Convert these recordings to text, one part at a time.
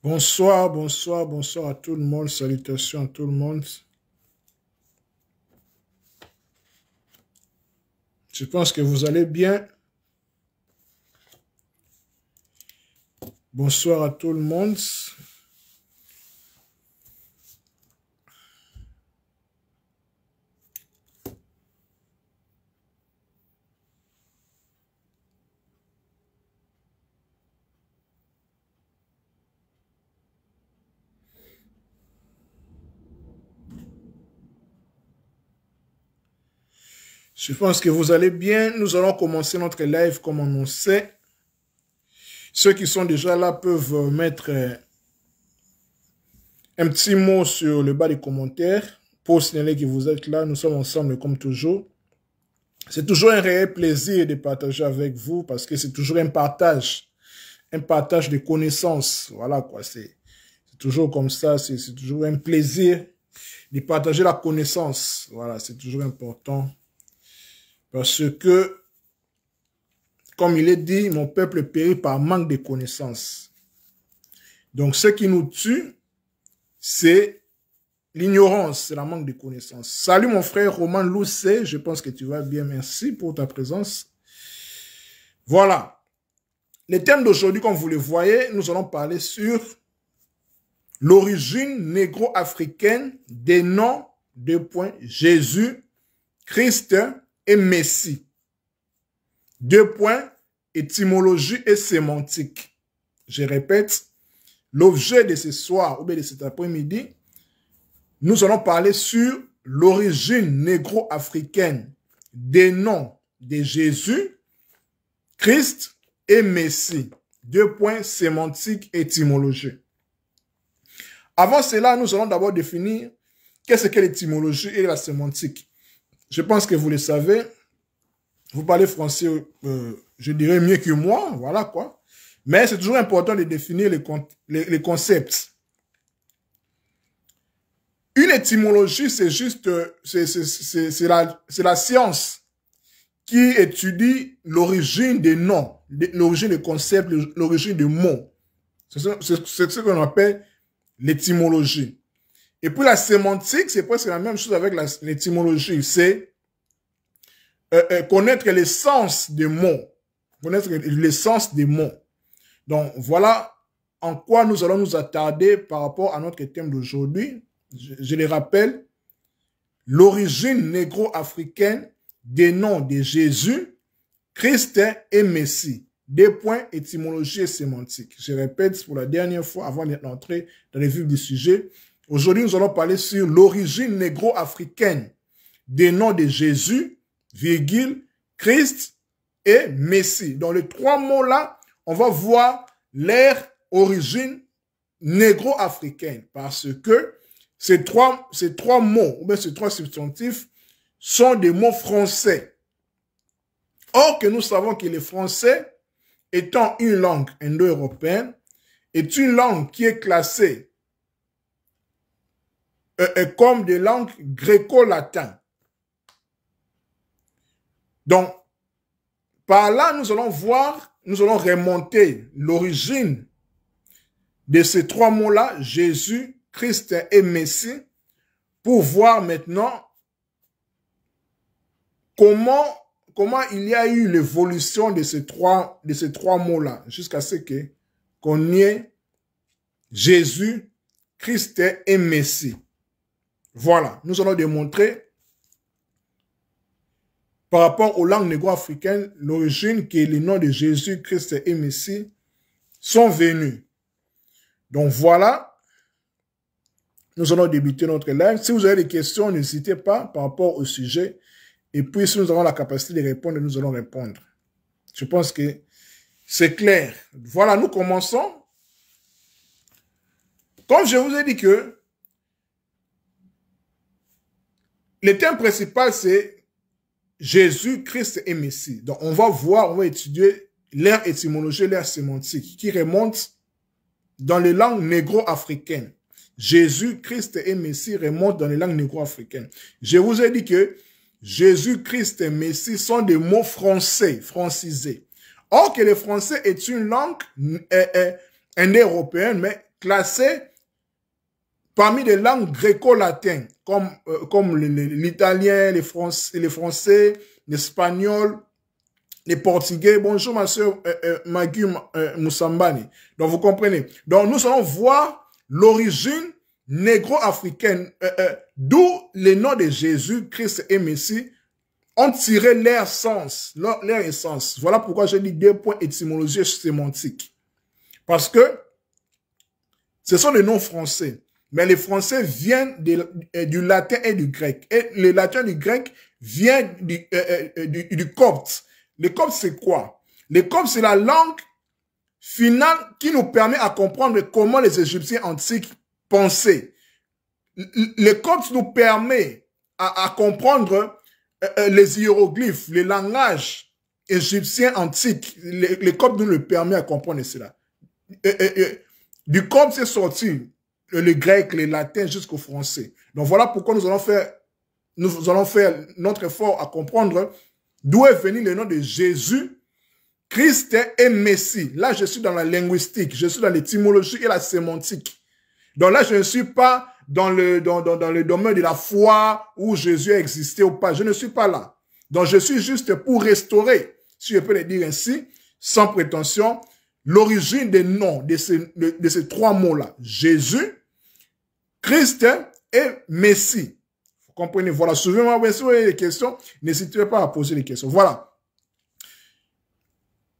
Bonsoir, bonsoir, bonsoir à tout le monde. Salutations à tout le monde. Je pense que vous allez bien. Bonsoir à tout le monde. Je pense que vous allez bien. Nous allons commencer notre live comme annoncé. Ceux qui sont déjà là peuvent mettre un petit mot sur le bas des commentaires pour signaler que vous êtes là. Nous sommes ensemble comme toujours. C'est toujours un réel plaisir de partager avec vous parce que c'est toujours un partage de connaissances. Voilà quoi, c'est toujours comme ça, c'est toujours un plaisir de partager la connaissance. Voilà, c'est toujours important. Parce que, comme il est dit, mon peuple périt par manque de connaissances. Donc, ce qui nous tue, c'est l'ignorance, c'est la manque de connaissances. Salut mon frère Roman Loussé, je pense que tu vas bien, merci pour ta présence. Voilà. Le thème d'aujourd'hui, comme vous le voyez, nous allons parler sur l'origine négro-africaine des noms, Jésus, Christ et Messie. Étymologie et sémantique. Je répète, l'objet de ce soir ou bien de cet après-midi, nous allons parler sur l'origine négro-africaine des noms de Jésus, Christ et Messie. Sémantique et étymologie. Avant cela, nous allons d'abord définir qu'est-ce que l'étymologie et la sémantique. Je pense que vous le savez. Vous parlez français, je dirais mieux que moi, voilà quoi. Mais c'est toujours important de définir les concepts. Une étymologie, c'est juste, c'est la science qui étudie l'origine des noms, l'origine des concepts, l'origine des mots. C'est ce qu'on appelle l'étymologie. Et puis la sémantique, c'est presque la même chose avec l'étymologie. C'est connaître l'essence des mots. Connaître l'essence des mots. Donc, voilà en quoi nous allons nous attarder par rapport à notre thème d'aujourd'hui. Je le rappelle, l'origine négro-africaine des noms de Jésus, Christ et Messie. Étymologie et sémantique. Je répète pour la dernière fois avant d'entrer dans le vif du sujet. Aujourd'hui, nous allons parler sur l'origine négro-africaine des noms de Jésus, Christ et Messie. Dans les trois mots-là, on va voir leur origine négro-africaine parce que ces trois mots, ou bien ces trois substantifs, sont des mots français. Or que nous savons que le français, étant une langue indo-européenne, est une langue qui est classée comme des langues gréco-latines. Donc, par là, nous allons remonter l'origine de ces trois mots-là, Jésus, Christ et Messie, pour voir maintenant comment il y a eu l'évolution de ces trois mots-là, jusqu'à ce qu'on y ait Jésus, Christ et Messie. Voilà, nous allons démontrer par rapport aux langues négro-africaines, l'origine que les noms de Jésus, Christ et Messie sont venus. Donc voilà, nous allons débuter notre live. Si vous avez des questions, n'hésitez pas par rapport au sujet. Et puis, si nous avons la capacité de répondre, nous allons répondre. Je pense que c'est clair. Voilà, nous commençons. Comme je vous ai dit que le thème principal, c'est Jésus, Christ et Messie. Donc, on va étudier leur étymologie, leur sémantique, qui remonte dans les langues négro-africaines. Jésus, Christ et Messie remontent dans les langues négro-africaines. Je vous ai dit que Jésus, Christ et Messie sont des mots français, francisés. Or que le français est une langue indo-européenne, mais classée parmi les langues gréco-latines, comme l'italien, les français, l'espagnol, les portugais. Bonjour ma soeur Magui Moussambani. Donc vous comprenez. Donc nous allons voir l'origine négro-africaine, d'où les noms de Jésus, Christ et Messie ont tiré leur sens, leur essence. Voilà pourquoi je dis 2 points étymologie et sémantique. Parce que ce sont des noms français. Mais les français viennent du latin et du grec. Et le latin et du grec vient du copte. Le copte, c'est quoi? Le copte, c'est la langue finale qui nous permet à comprendre comment les Égyptiens antiques pensaient. Le copte nous permet à comprendre les hiéroglyphes, les langages égyptiens antiques. Le copte nous le permet à comprendre cela. Du copte, c'est sorti le grec, le latin jusqu'au français. Donc voilà pourquoi nous allons faire notre effort à comprendre d'où est venu le nom de Jésus, Christ et Messie. Là, je suis dans la linguistique, je suis dans l'étymologie et la sémantique. Donc là, je ne suis pas dans le domaine de la foi où Jésus a existé ou pas. Je ne suis pas là. Donc je suis juste pour restaurer, si je peux le dire ainsi, sans prétention, l'origine des noms de ces 3 mots-là. Jésus, Christ et Messie. Vous comprenez? Voilà. Suivez-moi, si vous avez des questions, n'hésitez pas à poser des questions. Voilà.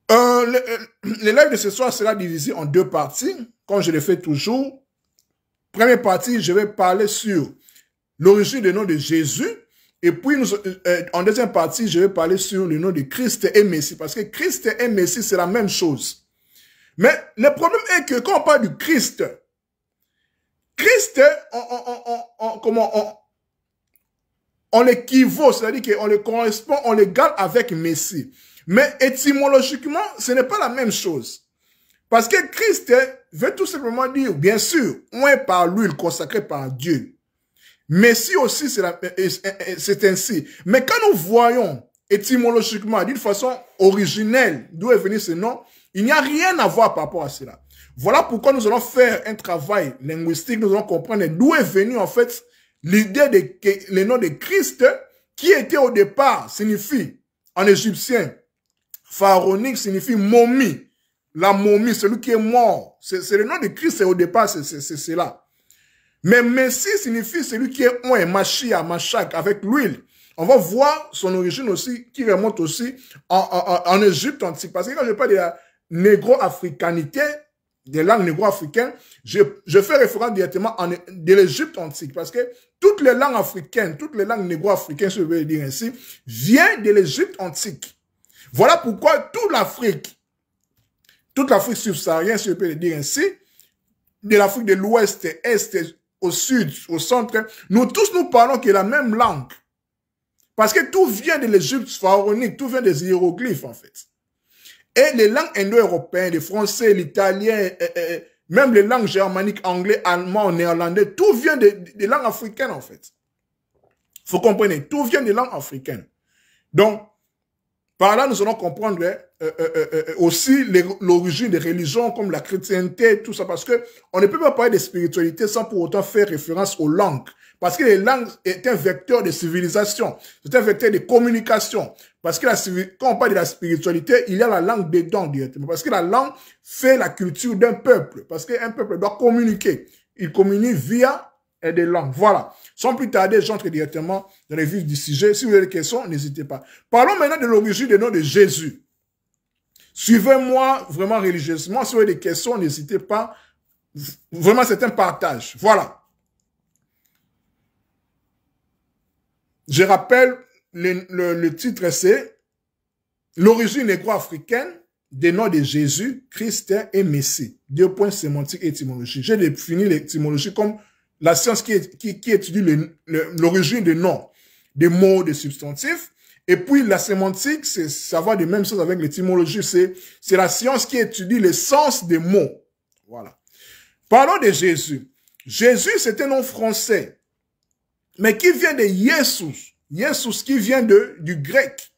Le live de ce soir sera divisé en 2 parties, comme je le fais toujours. Première partie, je vais parler sur l'origine du nom de Jésus. Et puis, en deuxième partie, je vais parler sur le nom de Christ et Messie. Parce que Christ et Messie, c'est la même chose. Mais le problème est que quand on parle du Christ, on l'équivaut, c'est-à-dire qu'on le correspond, on l'égale avec Messie. Mais étymologiquement, ce n'est pas la même chose. Parce que Christ veut tout simplement dire, bien sûr, on est par l'huile consacrée par Dieu. Messie aussi, c'est ainsi. Mais quand nous voyons étymologiquement, d'une façon originelle, d'où est venu ce nom, il n'y a rien à voir par rapport à cela. Voilà pourquoi nous allons faire un travail linguistique, nous allons comprendre d'où est venu en fait l'idée de le nom de Christ, qui était au départ, signifie en égyptien, pharaonique signifie momie. La momie, celui qui est mort. C'est le nom de Christ, au départ, c'est cela. Mais Messie signifie celui qui est oint, Machia, Machak, avec l'huile. On va voir son origine aussi, qui remonte aussi en Égypte antique. Parce que quand je parle de la négro-africanité, des langues négro-africaines, je fais référence directement de l'Égypte antique. Parce que toutes les langues africaines, toutes les langues négro-africaines, si je veux le dire ainsi, viennent de l'Égypte antique. Voilà pourquoi toute l'Afrique subsaharienne, si je peux le dire ainsi, de l'Afrique de l'Ouest, Est, au Sud, au Centre, nous tous nous parlons que la même langue. Parce que tout vient de l'Égypte pharaonique, tout vient des hiéroglyphes en fait. Et les langues indo-européennes, le français, l'italien, même les langues germaniques, anglais, allemand, néerlandais, tout vient des langues africaines en fait. Faut comprendre, tout vient des langues africaines. Donc, par là, nous allons comprendre aussi l'origine des religions comme la chrétienté, tout ça, parce que on ne peut pas parler de spiritualité sans pour autant faire référence aux langues. Parce que les langues est un vecteur de civilisation, c'est un vecteur de communication. Parce que quand on parle de la spiritualité, il y a la langue dedans directement. Parce que la langue fait la culture d'un peuple. Parce qu'un peuple doit communiquer. Il communique via des langues. Voilà. Sans plus tarder, j'entre directement dans les vifs du sujet. Si vous avez des questions, n'hésitez pas. Parlons maintenant de l'origine du nom de Jésus. Suivez-moi vraiment religieusement. Si vous avez des questions, n'hésitez pas. Vraiment, c'est un partage. Voilà. Je rappelle, le titre c'est l'origine négro-africaine des noms de Jésus, Christ et Messie. 2 points sémantique et étymologie. J'ai défini l'étymologie comme la science qui étudie l'origine des noms, des mots, des substantifs. Et puis la sémantique, c'est savoir des mêmes choses avec l'étymologie. C'est la science qui étudie le sens des mots. Voilà. Parlons de Jésus. Jésus, c'est un nom français, mais qui vient de Jesus. Jesus qui vient du grec.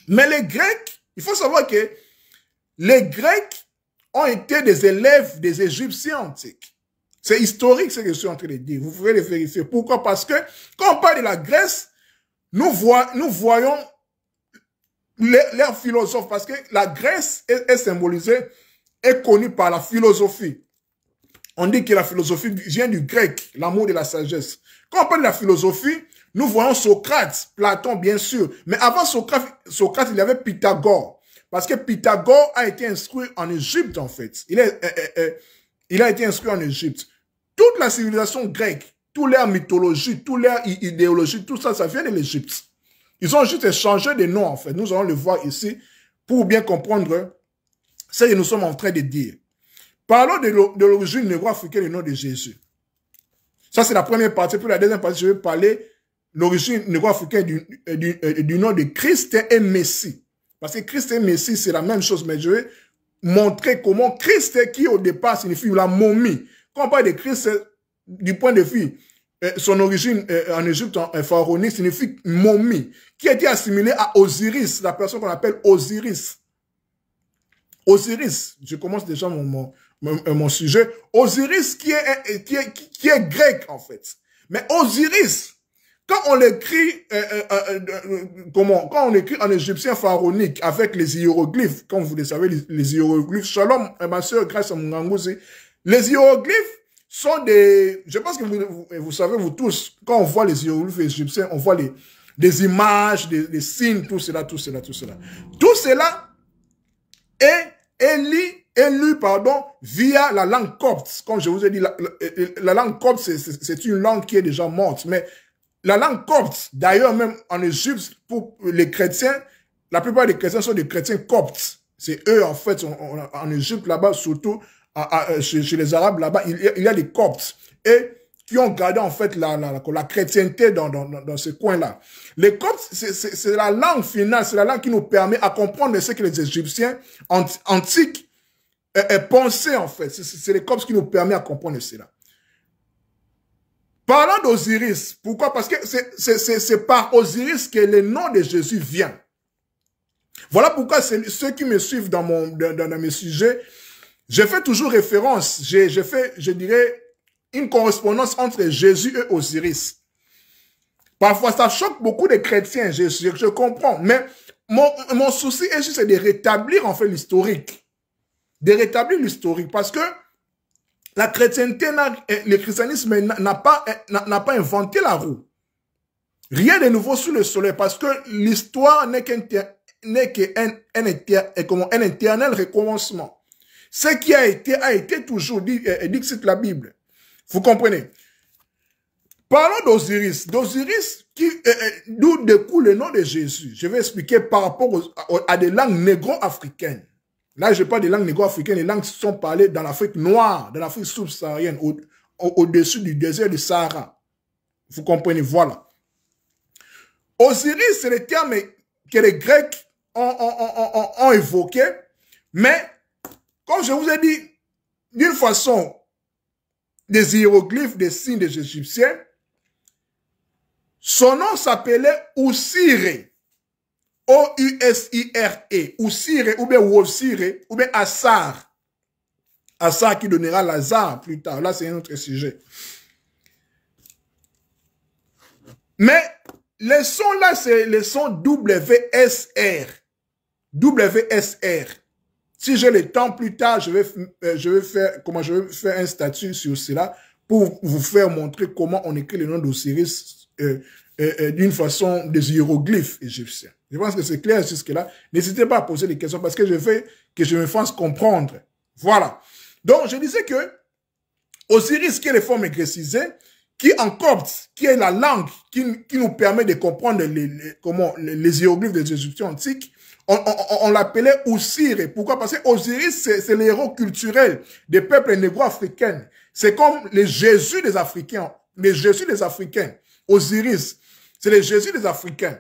Mais les Grecs, il faut savoir que les Grecs ont été des élèves des Égyptiens antiques. C'est historique ce que je suis en train de dire. Vous pouvez le vérifier. Pourquoi? Parce que quand on parle de la Grèce, nous voyons leurs philosophes, parce que la Grèce est symbolisée, est connue par la philosophie. On dit que la philosophie vient du grec, l'amour de la sagesse. Quand on parle de la philosophie, nous voyons Socrate, Platon bien sûr, mais avant Socrate, il y avait Pythagore. Parce que Pythagore a été instruit en Égypte en fait. Il a été instruit en Égypte. Toute la civilisation grecque, toute leur mythologie, toute leur idéologie, tout ça, ça vient de l'Égypte. Ils ont juste changé de nom, en fait. Nous allons le voir ici pour bien comprendre ce que nous sommes en train de dire. Parlons de l'origine négro-africaine du nom de Jésus. Ça, c'est la première partie. Puis la deuxième partie, je vais parler de l'origine négro-africaine du nom de Christ et Messie. Parce que Christ et Messie, c'est la même chose, mais je vais montrer comment Christ, qui au départ signifie la momie. Quand on parle de Christ, du point de vue, son origine en Égypte pharaonique signifie momie, qui a été assimilée à Osiris, la personne qu'on appelle Osiris. Osiris, je commence déjà mon sujet. Osiris qui est grec en fait. Mais Osiris, quand on l'écrit, quand on écrit en égyptien pharaonique avec les hiéroglyphes, comme vous le savez, les hiéroglyphes, shalom, ma soeur, grâce à Mungangouzi, les hiéroglyphes sont des, je pense que vous savez, vous tous, quand on voit les hiéroglyphes égyptiens, on voit des images, des signes, tout cela. Tout cela est lu, via la langue copte. Comme je vous ai dit, la langue copte, c'est une langue qui est déjà morte. Mais la langue copte, d'ailleurs, même en Égypte, pour les chrétiens, la plupart des chrétiens sont des chrétiens coptes. C'est eux, en fait, en Égypte, là-bas, surtout, chez les Arabes, là-bas, il y a des coptes. Et qui ont gardé, en fait, la chrétienté dans ce coin-là. Les coptes, c'est la langue finale, c'est la langue qui nous permet à comprendre ce que les Égyptiens antiques pensaient, en fait. C'est les coptes qui nous permettent à comprendre cela. Parlant d'Osiris, pourquoi? Parce que c'est par Osiris que le nom de Jésus vient. Voilà pourquoi ceux qui me suivent dans mes sujets, je fais toujours référence, je dirais, une correspondance entre Jésus et Osiris. Parfois, ça choque beaucoup de chrétiens, je comprends, mais mon souci est juste de rétablir en fait l'historique. De rétablir l'historique, parce que la chrétienté, le christianisme n'a pas inventé la roue. Rien de nouveau sous le soleil, parce que l'histoire n'est qu'un éternel recommencement. Ce qui a été toujours dit cite la Bible. Vous comprenez? Parlons d'Osiris. D'Osiris, d'où découle le nom de Jésus. Je vais expliquer par rapport à des langues négro-africaines. Là, je parle des langues négro-africaines, les langues qui sont parlées dans l'Afrique noire, dans l'Afrique subsaharienne, au-dessus du désert du Sahara. Vous comprenez? Voilà. Osiris, c'est le terme que les Grecs ont évoqué, mais, comme je vous ai dit, d'une façon, des hiéroglyphes, des signes des Égyptiens, son nom s'appelait Osire. O-U-S-I-R-E. Osire, ou bien Wosire, ou bien Assar. Assar qui donnera Lazare plus tard. Là, c'est un autre sujet. Mais les sons là, c'est les sons WSR. WSR. Si j'ai le temps plus tard, je vais faire un statut sur cela pour vous faire montrer comment on écrit le nom d'Osiris d'une façon des hiéroglyphes égyptiens. Je pense que c'est clair jusque-là. N'hésitez pas à poser des questions parce que je veux que je me fasse comprendre. Voilà. Donc, je disais que Osiris, qui est les formes grécisées, qui en copte, qui est la langue qui nous permet de comprendre les hiéroglyphes des Égyptiens antiques, on l'appelait Osire. Pourquoi? Parce que Osiris, c'est le héros culturel des peuples négro-africains. C'est comme le Jésus des Africains. Le Jésus des Africains. Osiris, c'est le Jésus des Africains.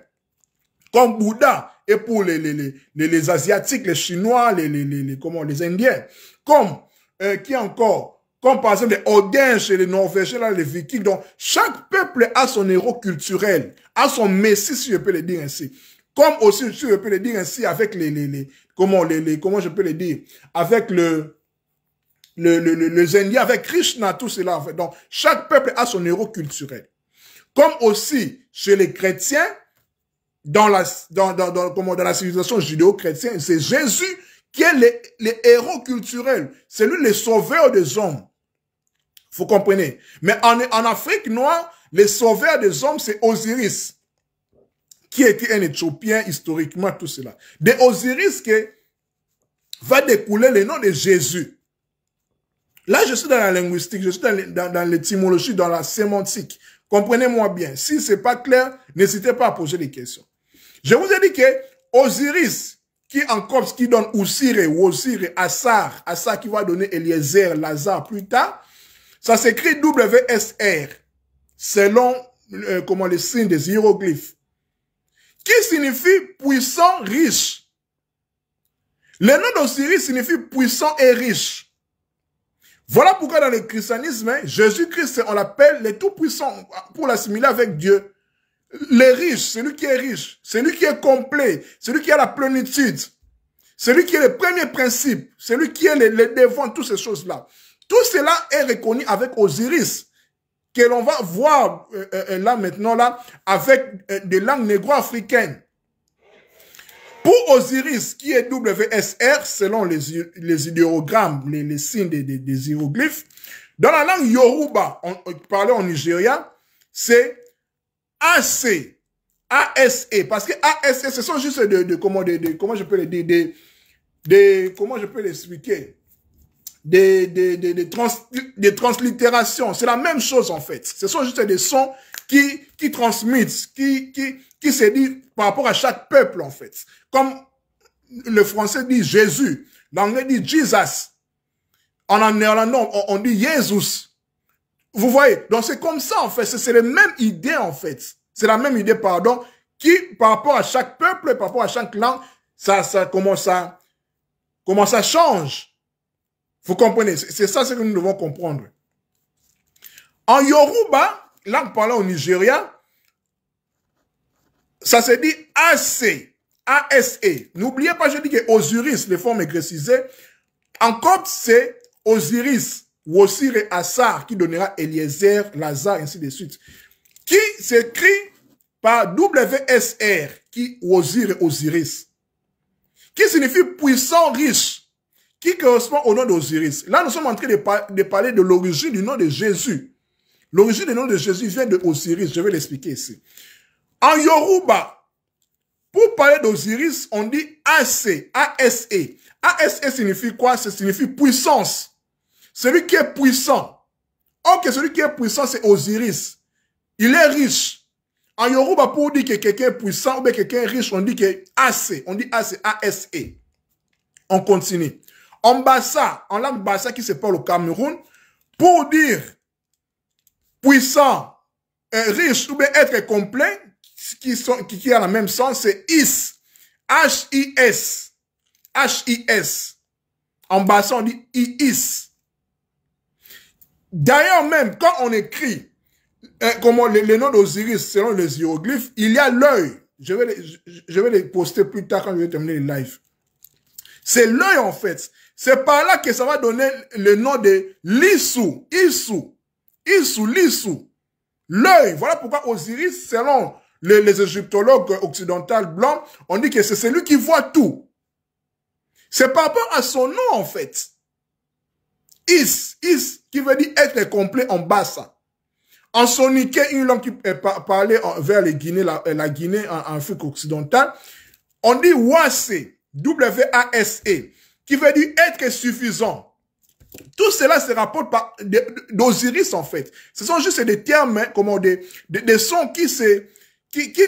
Comme Bouddha et pour les Asiatiques, les Chinois, les Indiens. Comme, qui encore? Comme par exemple les Odins chez les Norvégiens, là, les Vikings. Donc, chaque peuple a son héros culturel, a son messie, si je peux le dire ainsi. Comme aussi, si je peux le dire ainsi, avec comment je peux le dire, avec le les Indiens avec Krishna, tout cela, en fait. Donc, chaque peuple a son héros culturel. Comme aussi, chez les chrétiens, dans la civilisation judéo-chrétienne, c'est Jésus qui est le héros culturel. C'est lui le sauveur des hommes. Vous comprenez? Mais en Afrique noire, le sauveur des hommes, c'est Osiris, qui était un Éthiopien historiquement, tout cela. De Osiris que va découler le nom de Jésus. Là, je suis dans la linguistique, je suis dans l'étymologie, dans la sémantique. Comprenez-moi bien. Si c'est pas clair, n'hésitez pas à poser des questions. Je vous ai dit que Osiris, qui en copte, qui donne Osire, Wosire, Assar, Assar qui va donner Eliezer, Lazare plus tard, ça s'écrit WSR, selon les signes des hiéroglyphes, qui signifie puissant, riche. Le nom d'Osiris signifie puissant et riche. Voilà pourquoi dans le christianisme, hein, Jésus-Christ, on l'appelle le tout-puissant pour l'assimiler avec Dieu. Le riche, celui qui est riche, celui qui est complet, celui qui a la plénitude, celui qui est le premier principe, celui qui est le devant, toutes ces choses-là. Tout cela est reconnu avec Osiris, que l'on va voir là maintenant, là, avec des langues négro-africaines. Pour Osiris, qui est WSR, selon les idéogrammes, les signes des hiéroglyphes, dans la langue Yoruba, parlé en Nigeria, c'est AC, ASE, parce que ASE, ce sont juste comment je peux les dire, comment je peux l'expliquer, des translittérations, c'est la même chose en fait, ce sont juste des sons qui transmettent, qui se dit par rapport à chaque peuple en fait, comme le français dit Jésus, l'anglais dit Jesus, en néerlandais on dit Jesus. Vous voyez, donc c'est comme ça en fait, c'est la même idée en fait. C'est la même idée, pardon, qui par rapport à chaque peuple, par rapport à chaque langue, comment ça change. Vous comprenez, c'est ça ce que nous devons comprendre. En Yoruba, langue parlée au Nigeria, ça se dit AC, ASE. N'oubliez pas, je dis que Osiris, les formes grécisées, en copte c'est Osiris. Wosire et Assar, qui donnera Eliezer, Lazare, ainsi de suite. Qui s'écrit par WSR, qui Wosire et Osiris. Qui signifie puissant, riche. Qui correspond au nom d'Osiris. Là, nous sommes en train de parler de l'origine du nom de Jésus. L'origine du nom de Jésus vient de Osiris. Je vais l'expliquer ici. En Yoruba, pour parler d'Osiris, on dit AC, ASE. ASE signifie quoi? Ça signifie puissance. Celui qui est puissant. Ok, celui qui est puissant, c'est Osiris. Il est riche. En Yoruba, pour dire que quelqu'un est puissant ou bien quelqu'un est riche, on dit que AC. On dit AC, ASE. On continue. En Bassa, en langue Bassa qui se parle au Cameroun, pour dire puissant, riche ou bien être complet, qui a le même sens, c'est Is. H-I-S. H-I-S. En Bassa, on dit I-Is. D'ailleurs même, quand on écrit comment le nom d'Osiris selon les hiéroglyphes, il y a l'œil. Je vais les poster plus tard quand je vais terminer le live. C'est l'œil en fait. C'est par là que ça va donner le nom de l'Issou. L'Issou. L'œil. Voilà pourquoi Osiris, selon les égyptologues occidentaux blancs, on dit que c'est celui qui voit tout. C'est par rapport à son nom en fait. Is, qui veut dire être complet en Bassa. En soniqué, une langue qui est parlée vers les Guinées, la Guinée en Afrique occidentale, on dit Wase, W-A-S-E, qui veut dire être suffisant. Tout cela se rapporte d'Osiris en fait. Ce sont juste des termes, hein, comment des sons qui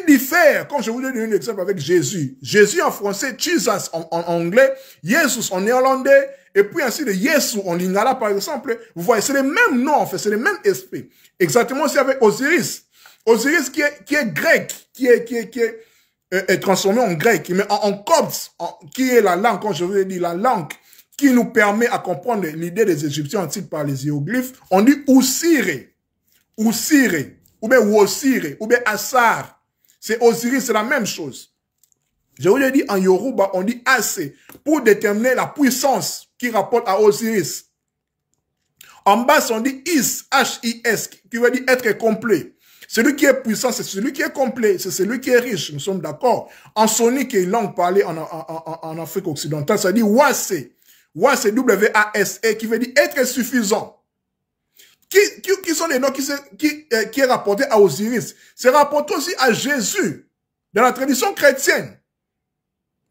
diffèrent. Comme je vous ai donné un exemple avec Jésus. Jésus en français, Jesus en anglais, Jesus en néerlandais, et puis ainsi de Yesu en lingala par exemple. Vous voyez, c'est les mêmes noms en fait, c'est les mêmes esprits. Exactement aussi avec Osiris. Osiris qui est grec, qui est transformé en grec, mais en copte, qui est la langue, comme je vous ai dit, la langue qui nous permet à comprendre l'idée des Égyptiens antiques par les hiéroglyphes. On dit Usire, ou bien Wosire, ou bien Assar. C'est Osiris, c'est la même chose. Je vous l'ai dit, en Yoruba, on dit AC pour déterminer la puissance qui rapporte à Osiris. En bas, on dit Is, H-I-S, qui veut dire être complet. Celui qui est puissant, c'est celui qui est complet, c'est celui qui est riche, nous sommes d'accord. En sonique, qui est une langue parlée en Afrique occidentale, ça dit Wase. Wase, W-A-S-E, qui veut dire être suffisant. Qui sont les noms qui est rapporté à Osiris? C'est rapporté aussi à Jésus, dans la tradition chrétienne.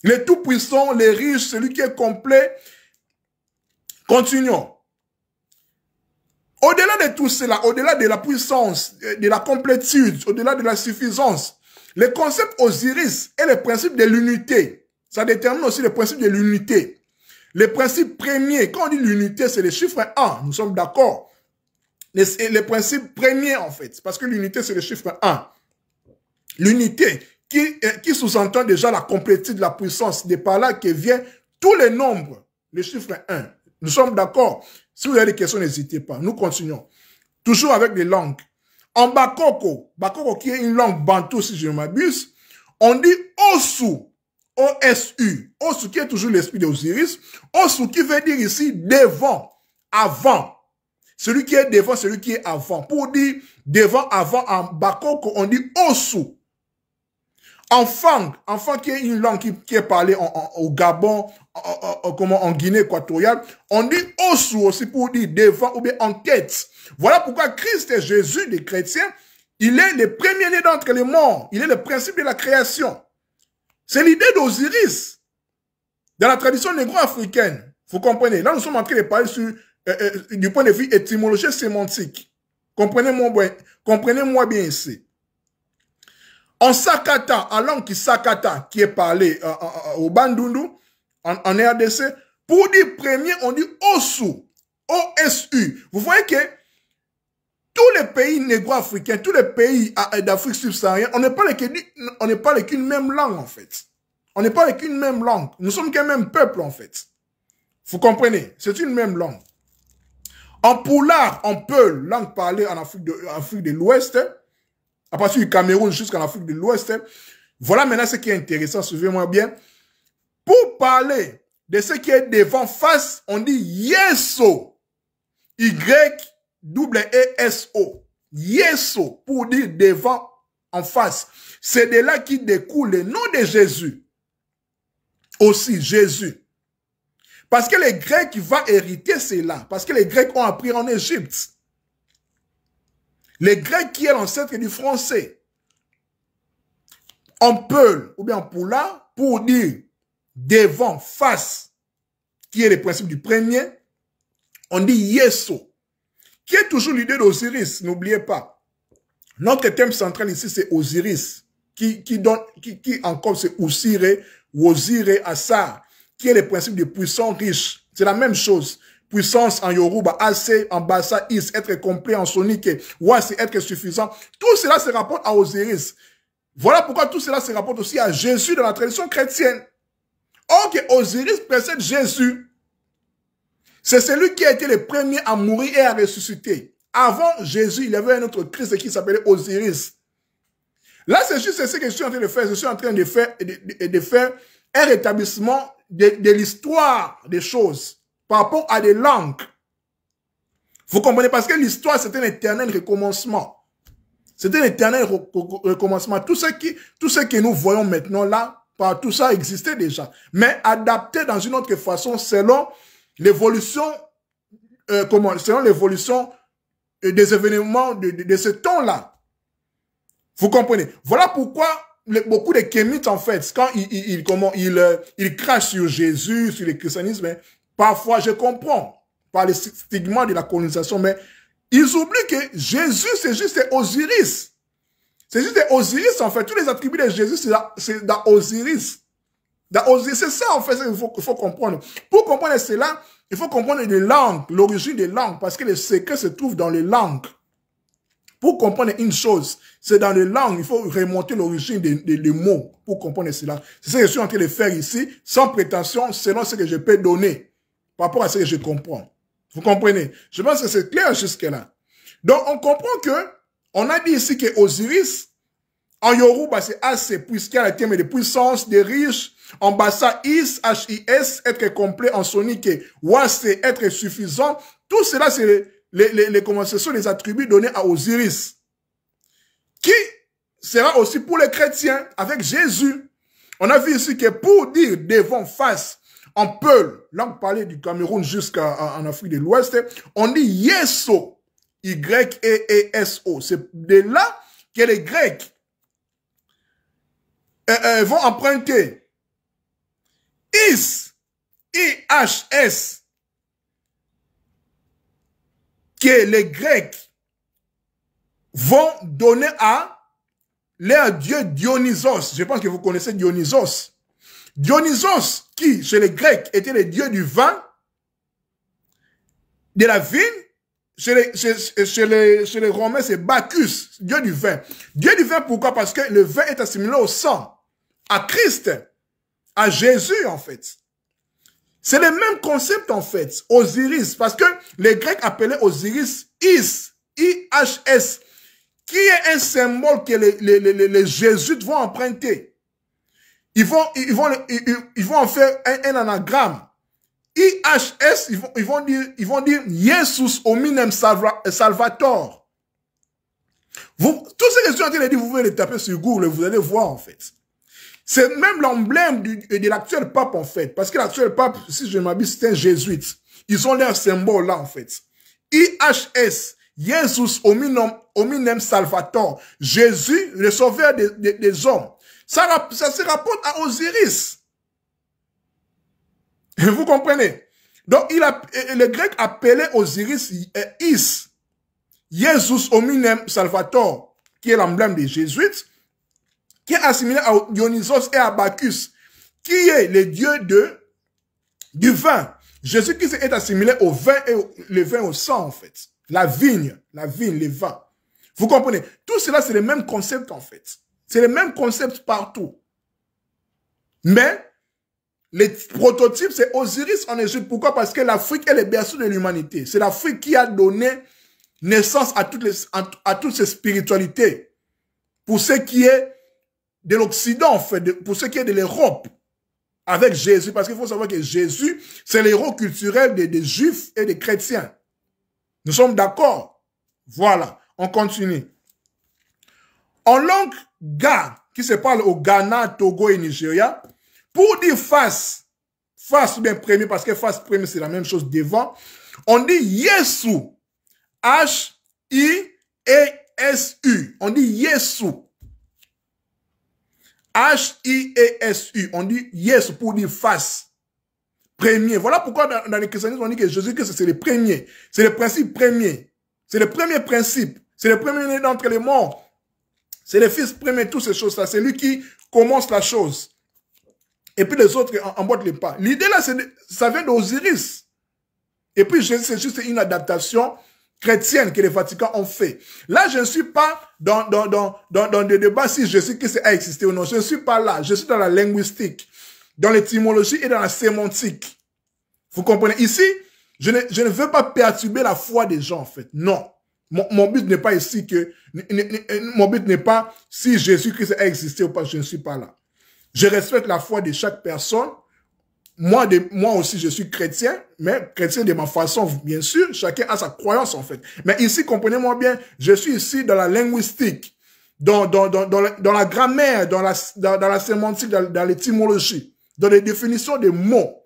Les tout-puissants, les riches, celui qui est complet. Continuons. Au-delà de tout cela, au-delà de la puissance, de la complétude, au-delà de la suffisance, le concept Osiris est le principe de l'unité. Ça détermine aussi le principe de l'unité. Le principe premier, quand on dit l'unité, c'est le chiffre 1. Nous sommes d'accord. Le principe premier, en fait, parce que l'unité, c'est le chiffre 1. L'unité qui sous-entend déjà la complétude, la puissance, de par là que vient tous les nombres, le chiffre 1. Nous sommes d'accord. Si vous avez des questions, n'hésitez pas. Nous continuons. Toujours avec des langues. En Bakoko, Bakoko qui est une langue bantou, si je ne m'abuse, on dit Osu, O-S-U. Osu qui est toujours l'esprit d'Osiris. Osu qui veut dire ici devant, avant. Celui qui est devant, celui qui est avant. Pour dire devant, avant, en Bakoko, on dit Osu. En Fang qui est une langue qui est parlée au Gabon, en Guinée équatoriale, on dit Osu aussi pour dire devant ou bien en tête. Voilà pourquoi Christ est Jésus des chrétiens. Il est le premier-né d'entre les morts. Il est le principe de la création. C'est l'idée d'Osiris. Dans la tradition négro-africaine, vous comprenez. Là, nous sommes en train de parler du point de vue étymologique sémantique. Comprenez-moi bien ici. En Sakata, en langue Sakata, qui est parlée au Bandundu, en RDC, pour dire premier, on dit Osu, O-S-U. Vous voyez que tous les pays négro-africains, tous les pays d'Afrique subsaharienne, on ne parle qu'une même langue, en fait. On ne parle qu'une même langue. Nous sommes qu'un même peuple, en fait. Vous comprenez? C'est une même langue. En Poulard, en Peul, langue parlée en Afrique de l'Ouest, à partir du Cameroun jusqu'en Afrique de l'Ouest. Voilà maintenant ce qui est intéressant, suivez-moi bien. Pour parler de ce qui est devant face, on dit Yeso. Y-E-S-O. Yeso, pour dire devant, en face. C'est de là qui découle le nom de Jésus. Aussi, Jésus. Parce que les Grecs vont hériter cela. Parce que les Grecs ont appris en Égypte. Les Grecs qui est l'ancêtre du français. En Peul ou bien en Poula, pour dire devant, face, qui est le principe du premier, on dit Yeso, qui est toujours l'idée d'Osiris, n'oubliez pas. Notre thème central ici, c'est Osiris, qui encore c'est Osire, ou Osire Assar, qui est le principe du puissant riche. C'est la même chose. Puissance en Yoruba, assez, en Bassa, Is, être complet en sonique, Wa, c'est être suffisant. Tout cela se rapporte à Osiris. Voilà pourquoi tout cela se rapporte aussi à Jésus dans la tradition chrétienne. Or que Osiris précède Jésus. C'est celui qui a été le premier à mourir et à ressusciter. Avant Jésus, il y avait un autre Christ qui s'appelait Osiris. Là, c'est juste ce que je suis en train de faire. Je suis en train de faire un rétablissement de l'histoire des choses par rapport à des langues. Vous comprenez? Parce que l'histoire, c'est un éternel recommencement. C'est un éternel recommencement. Tout ce que nous voyons maintenant là, par tout ça existait déjà. Mais adapté dans une autre façon selon l'évolution, selon l'évolution des événements de ce temps-là. Vous comprenez? Voilà pourquoi beaucoup de kémites, en fait, quand ils crachent sur Jésus, sur le christianisme, parfois, je comprends, par les stigmas de la colonisation, mais ils oublient que Jésus, c'est juste Osiris. C'est juste Osiris, en fait. Tous les attributs de Jésus, c'est dans Osiris. C'est ça, en fait, il faut comprendre. Pour comprendre cela, il faut comprendre les langues, l'origine des langues, parce que le secret se trouve dans les langues. Pour comprendre une chose, c'est dans les langues, il faut remonter l'origine des mots pour comprendre cela. C'est ce que je suis en train de faire ici, sans prétention, selon ce que je peux donner, par rapport à ce que je comprends. Vous comprenez? Je pense que c'est clair jusque-là. Donc, on comprend que, on a dit ici que Osiris, en Yoruba, c'est assez, puisqu'il y a le terme de puissance, de riche. En Bassa, Is, H-I-S, être complet en sonique. Wa, c'est être suffisant. Tout cela, c'est ce sont les attributs donnés à Osiris, qui sera aussi pour les chrétiens avec Jésus. On a vu ici que pour dire devant, face, en Peul, là on parlait du Cameroun jusqu'en Afrique de l'Ouest, on dit Yeso, Y-E-E-S-O. C'est de là que les Grecs vont emprunter Is, I-H-S, que les Grecs vont donner à leur dieu Dionysos. Je pense que vous connaissez Dionysos. Dionysos, qui, chez les Grecs, était le dieu du vin, de la vigne. Chez les Romains, c'est Bacchus, dieu du vin. Dieu du vin, pourquoi? Parce que le vin est assimilé au sang, à Christ, à Jésus, en fait. C'est le même concept, en fait, Osiris, parce que les Grecs appelaient Osiris Is, I-H-S, qui est un symbole que les jésuites vont emprunter. Ils vont en faire un anagramme. IHS, ils vont dire Jesus hominem salvator. Tous ces questions, vous pouvez les taper sur Google, vous allez voir, en fait. C'est même l'emblème de l'actuel pape, en fait. Parce que l'actuel pape, si je m'abuse, c'est un jésuite. Ils ont leur symbole là, en fait. IHS, Jesus hominem salvator. Jésus, le sauveur des hommes. Ça se rapporte à Osiris. Vous comprenez? Donc, le grec appelait Osiris Is. Jesus hominem salvator, qui est l'emblème des jésuites, qui est assimilé à Dionysos et à Bacchus, qui est le dieu du vin. Jésus qui est assimilé au vin et le vin au sang, en fait. La vigne, les vins. Vous comprenez? Tout cela, c'est le même concept, en fait. C'est le même concept partout. Mais, les prototypes, c'est Osiris en Égypte. Pourquoi? Parce que l'Afrique est le berceau de l'humanité. C'est l'Afrique qui a donné naissance à toutes ces spiritualités. Pour ce qui est de l'Occident, en fait, pour ce qui est de l'Europe, avec Jésus. Parce qu'il faut savoir que Jésus, c'est l'héros culturel des Juifs et des chrétiens. Nous sommes d'accord? Voilà, on continue. En langue Ga, qui se parle au Ghana, Togo et Nigeria, pour dire face ou bien premier, parce que face premier, c'est la même chose devant, on dit Yesu. H-I-E-S-U. On dit Yesu. H-I-E-S-U. On dit Yesu pour dire face. Premier. Voilà pourquoi dans les christianismes, on dit que Jésus-Christ, c'est le premier. C'est le principe premier. C'est le premier principe. C'est le premier né d'entre les morts. C'est le fils premier, toutes ces choses-là. C'est lui qui commence la chose. Et puis les autres emboîtent les pas. L'idée là, ça vient d'Osiris. Et puis Jésus, c'est juste une adaptation chrétienne que les Vatican ont fait. Là, je ne suis pas dans des débats si Jésus-Christ a existé ou non. Je ne suis pas là. Je suis dans la linguistique, dans l'étymologie et dans la sémantique. Vous comprenez? Ici, je ne veux pas perturber la foi des gens, en fait. Non. Mon but n'est pas ici mon but n'est pas si Jésus-Christ a existé ou pas. Je ne suis pas là. Je respecte la foi de chaque personne. Moi aussi, je suis chrétien, mais chrétien de ma façon, bien sûr. Chacun a sa croyance, en fait. Mais ici, comprenez-moi bien, je suis ici dans la linguistique, dans la grammaire, dans la sémantique, dans l'étymologie, dans les définitions des mots.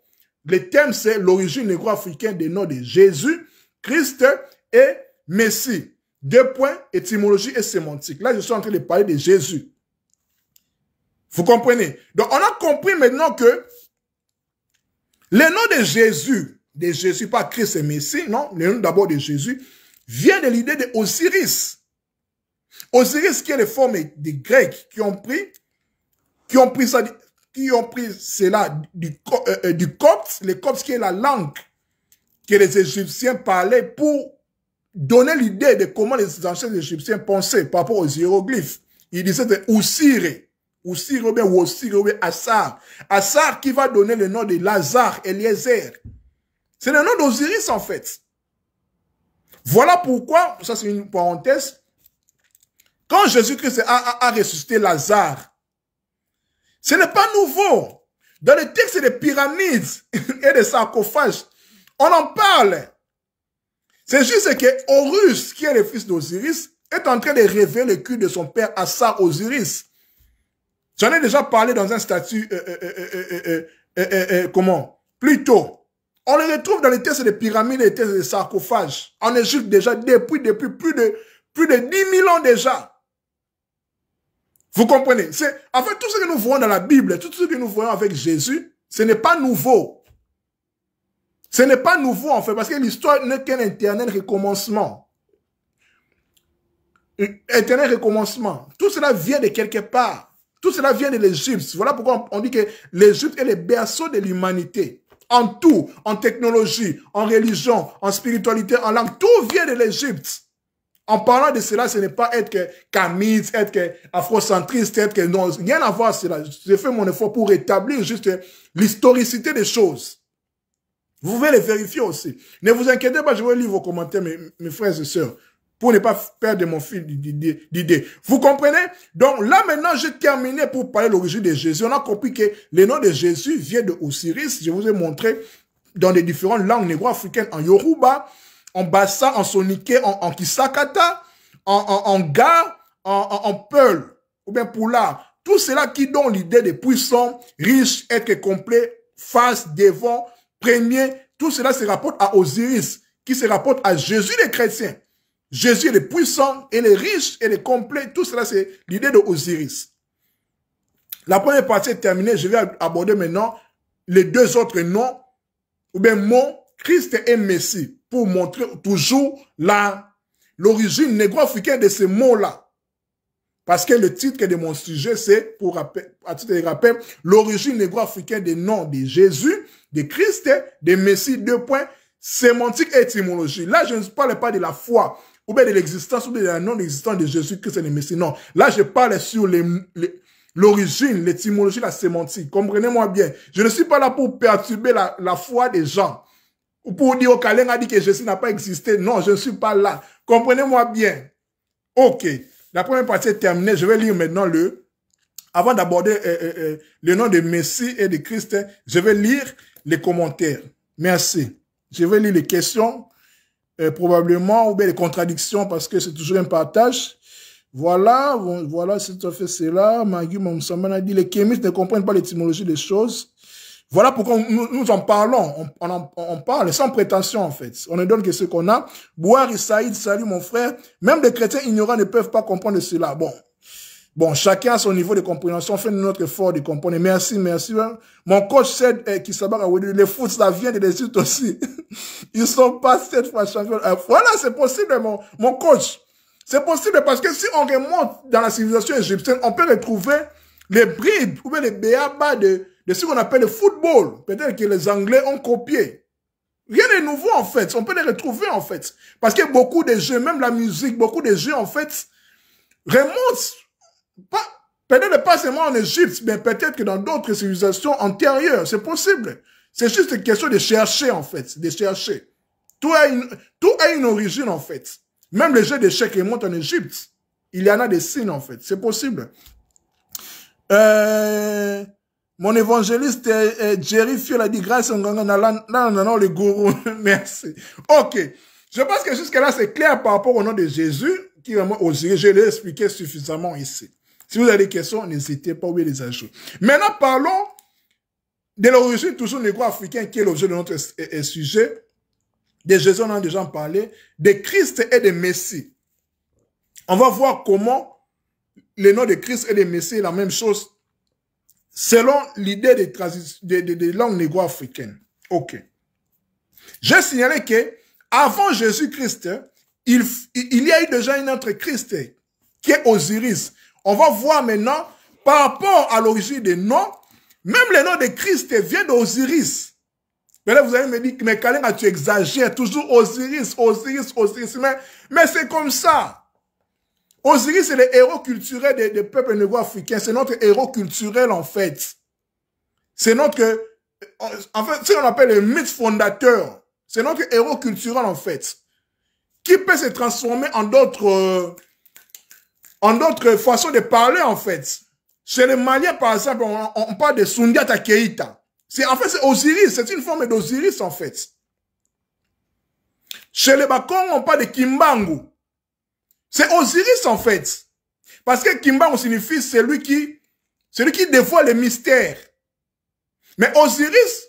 Le thème, c'est l'origine négro-africaine des noms de Jésus, Christ et Messie. 2 points, étymologie et sémantique. Là, je suis en train de parler de Jésus. Vous comprenez? Donc, on a compris maintenant que le nom de Jésus, pas Christ et Messie, non, le nom d'abord de Jésus, vient de l'idée de Osiris. Osiris qui est les formes des Grecs qui ont pris cela du copte, le copte qui est la langue que les Égyptiens parlaient pour donner l'idée de comment les anciens Égyptiens pensaient par rapport aux hiéroglyphes. Ils disaient de Oussire. Oussire ou bien Assar. Assar qui va donner le nom de Lazare, Eliezer. C'est le nom d'Osiris en fait. Voilà pourquoi, ça c'est une parenthèse, quand Jésus-Christ a ressuscité Lazare, ce n'est pas nouveau. Dans les textes des pyramides et des sarcophages, on en parle. C'est juste que Horus, qui est le fils d'Osiris, est en train de révéler le culte de son père Assar Osiris. J'en ai déjà parlé dans un statut, comment? Plus tôt. On le retrouve dans les textes des pyramides et les textes des sarcophages. En Égypte déjà, depuis plus de 10 000 ans déjà. Vous comprenez? En fait, tout ce que nous voyons dans la Bible, tout ce que nous voyons avec Jésus, ce n'est pas nouveau. Ce n'est pas nouveau, en fait, parce que l'histoire n'est qu'un éternel recommencement. Éternel recommencement. Tout cela vient de quelque part. Tout cela vient de l'Égypte. Voilà pourquoi on dit que l'Égypte est le berceau de l'humanité. En tout, en technologie, en religion, en spiritualité, en langue, tout vient de l'Égypte. En parlant de cela, ce n'est pas être que camite, être que afrocentriste, être que non, rien à voir cela. J'ai fait mon effort pour rétablir juste l'historicité des choses. Vous pouvez les vérifier aussi. Ne vous inquiétez pas, je vais lire vos commentaires, mes frères et sœurs, pour ne pas perdre mon fil d'idées. Vous comprenez? Donc là, maintenant, j'ai terminé pour parler de l'origine de Jésus. On a compris que le nom de Jésus vient de Osiris. Je vous ai montré dans les différentes langues négro-africaines, en Yoruba, en Bassa, en Soniké, en Kisakata, en Ga, en Peul, ou bien Poula. Tout cela qui donne l'idée de puissant, riche, être complet, face, devant, premier. Tout cela se rapporte à Osiris, qui se rapporte à Jésus les chrétiens. Jésus est le puissant, et le riche, et le complet. Tout cela, c'est l'idée de Osiris. La première partie est terminée. Je vais aborder maintenant les deux autres noms, ou bien mots, Christ et Messie, pour montrer toujours l'origine négro-africaine de ces mots-là. Parce que le titre de mon sujet, c'est, à titre de rappel, l'origine négro-africaine des noms de Jésus, de Christ, de Messie, 2 points, sémantique et étymologie. Là, je ne parle pas de la foi, ou bien de l'existence, ou bien de la non-existence de Jésus-Christ et de Messie. Non, là, je parle sur l'origine, l'étymologie, la sémantique. Comprenez-moi bien. Je ne suis pas là pour perturber la foi des gens. Ou pour dire au Kaleng a dit que Jésus n'a pas existé. Non, je ne suis pas là. Comprenez-moi bien. Ok. La première partie est terminée. Je vais lire maintenant avant d'aborder le nom de Messie et de Christ, je vais lire les commentaires. Merci. Je vais lire les questions, probablement, ou bien les contradictions, parce que c'est toujours un partage. Voilà, voilà, si tu as fait cela, Magui Momsaman a dit, les kémistes ne comprennent pas l'étymologie des choses. Voilà pourquoi nous en parlons, on parle sans prétention en fait. On ne donne que ce qu'on a. Bouhari Saïd, salut mon frère. Même les chrétiens ignorants ne peuvent pas comprendre cela. Bon, chacun a son niveau de compréhension, fait notre effort de comprendre. Merci. Mon coach Ced qui s'abat à Wadi, les foot, ça vient de l'Égypte aussi. Ils sont pas 7 fois champions. Voilà, c'est possible, mon coach. C'est possible parce que si on remonte dans la civilisation égyptienne, on peut retrouver les bribes ou bien les béabas de ce qu'on appelle le football. Peut-être que les Anglais ont copié. Rien de nouveau, en fait. On peut les retrouver, en fait. Parce que beaucoup de jeux, même la musique, beaucoup de jeux, en fait, remontent, peut-être pas seulement en Égypte, mais peut-être que dans d'autres civilisations antérieures. C'est possible. C'est juste une question de chercher, en fait. De chercher. Tout a une origine, en fait. Même les jeux d'échecs remontent en Égypte. Il y en a des signes, en fait. C'est possible. Mon évangéliste Jerry Fiel a dit grâce à non, le gourou. Merci. Ok. Je pense que jusque-là, c'est clair par rapport au nom de Jésus, qui est vraiment Osiris. Je l'ai expliqué suffisamment ici. Si vous avez des questions, n'hésitez pas à oublier les ajouts. Maintenant, parlons de l'origine toujours négro-africaine, qui est l'objet de notre sujet. De Jésus, on a déjà parlé. De Christ et de Messie. On va voir comment le nom de Christ et de Messie est la même chose selon l'idée des langues négro-africaines. Ok. J'ai signalé que avant Jésus-Christ, il y a eu déjà un autre Christ qui est Osiris. On va voir maintenant, par rapport à l'origine des noms, même le nom de Christ vient d'Osiris. Mais là, vous allez me dire, mais Kalenga, tu exagères, toujours Osiris. Mais c'est comme ça. Osiris, c'est le héros culturel des peuples négro-africains. C'est notre héros culturel, en fait. C'est notre... En fait, c'est ce qu'on appelle le mythe fondateur. C'est notre héros culturel, en fait. Qui peut se transformer en d'autres façons de parler, en fait. Chez les Maliens, par exemple, on parle de Sundiata Keita. En fait, c'est Osiris. C'est une forme d'Osiris, en fait. Chez les Bakong, on parle de Kimbangu. C'est Osiris, en fait. Parce que Kimbangu signifie celui qui dévoile les mystères. Mais Osiris,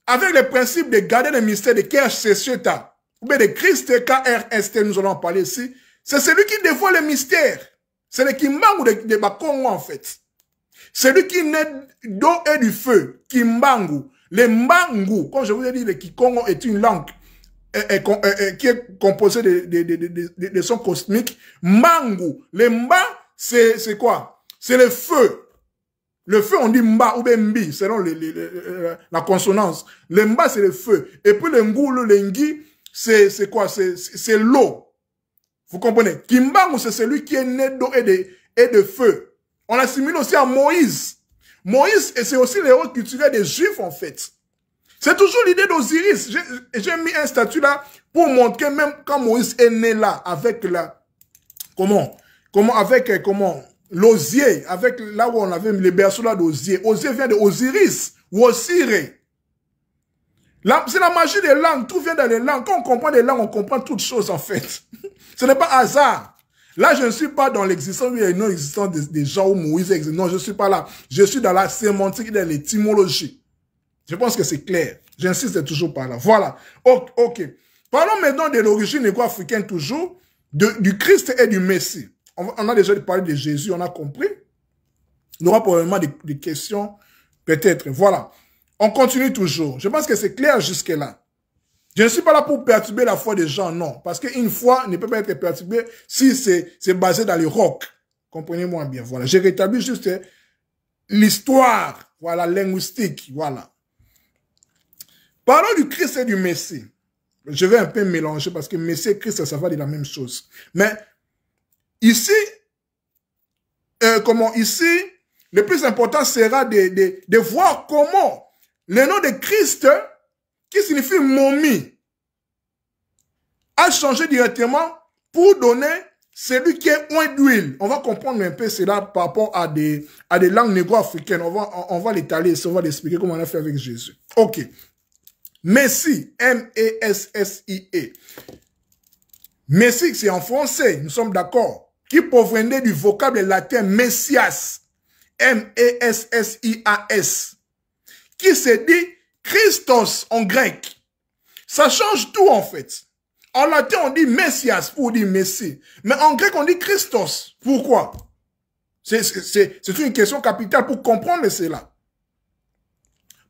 avec le principe de garder les mystères de KHCCTA, ou bien de Christ KRST, nous allons en parler ici, c'est celui qui dévoile les mystères. C'est le Kimbangu de Bakongo, en fait. Celui qui naît d'eau et du feu, Kimbangu. Le Mbangu, comme je vous ai dit, le Kikongo est une langue qui est composée de sons cosmiques. Mbangu. Le Mba, c'est quoi? C'est le feu. Le feu, on dit Mba ou bien Mbi, selon la consonance. Le Mba, c'est le feu. Et puis le Ngulu, le Ngi, c'est quoi? C'est l'eau. Vous comprenez? Kimbangu, c'est celui qui est né d'eau et de feu. On l'assimile aussi à Moïse. Moïse, c'est aussi l'héros culturel des Juifs, en fait. C'est toujours l'idée d'Osiris. J'ai mis un statut là pour montrer même quand Moïse est né là, avec l'osier, avec là où on avait les berceaux là d'osier. Osier vient de Osiris, ou Osiré. C'est la magie des langues, tout vient dans les langues. Quand on comprend les langues, on comprend toutes choses, en fait. Ce n'est pas hasard. Là, je ne suis pas dans l'existence, il y a une non-existence des gens où Moïse existe. Non, je ne suis pas là. Je suis dans la sémantique et dans l'étymologie. Je pense que c'est clair. J'insiste toujours par là. Voilà. Ok. Parlons maintenant de l'origine négro-africaine toujours, du Christ et du Messie. On a déjà parlé de Jésus, on a compris. Il y aura probablement des questions, peut-être. Voilà. On continue toujours. Je pense que c'est clair jusque-là. Je ne suis pas là pour perturber la foi des gens, non. Parce qu'une foi ne peut pas être perturbée si c'est basé dans les rocs. Comprenez-moi bien, voilà. J'ai rétabli juste l'histoire, voilà, linguistique, voilà. Parlons du Christ et du Messie. Je vais un peu mélanger parce que Messie et Christ, ça va dire la même chose. Mais ici, ici, le plus important sera de voir comment le nom de Christ, qui signifie momie, a changé directement pour donner celui qui est oint d'huile. On va comprendre un peu cela par rapport à des langues négro-africaines. On va l'étaler, on va l'expliquer comme on a fait avec Jésus. Ok. Messie, M-E-S-S-I-E. Messie, c'est en français, nous sommes d'accord, qui provenait du vocable latin Messias, M-E-S-S-I-A-S, qui se dit Christos en grec. Ça change tout en fait. En latin, on dit Messias pour dire Messie. Mais en grec, on dit Christos. Pourquoi? C'est une question capitale pour comprendre cela.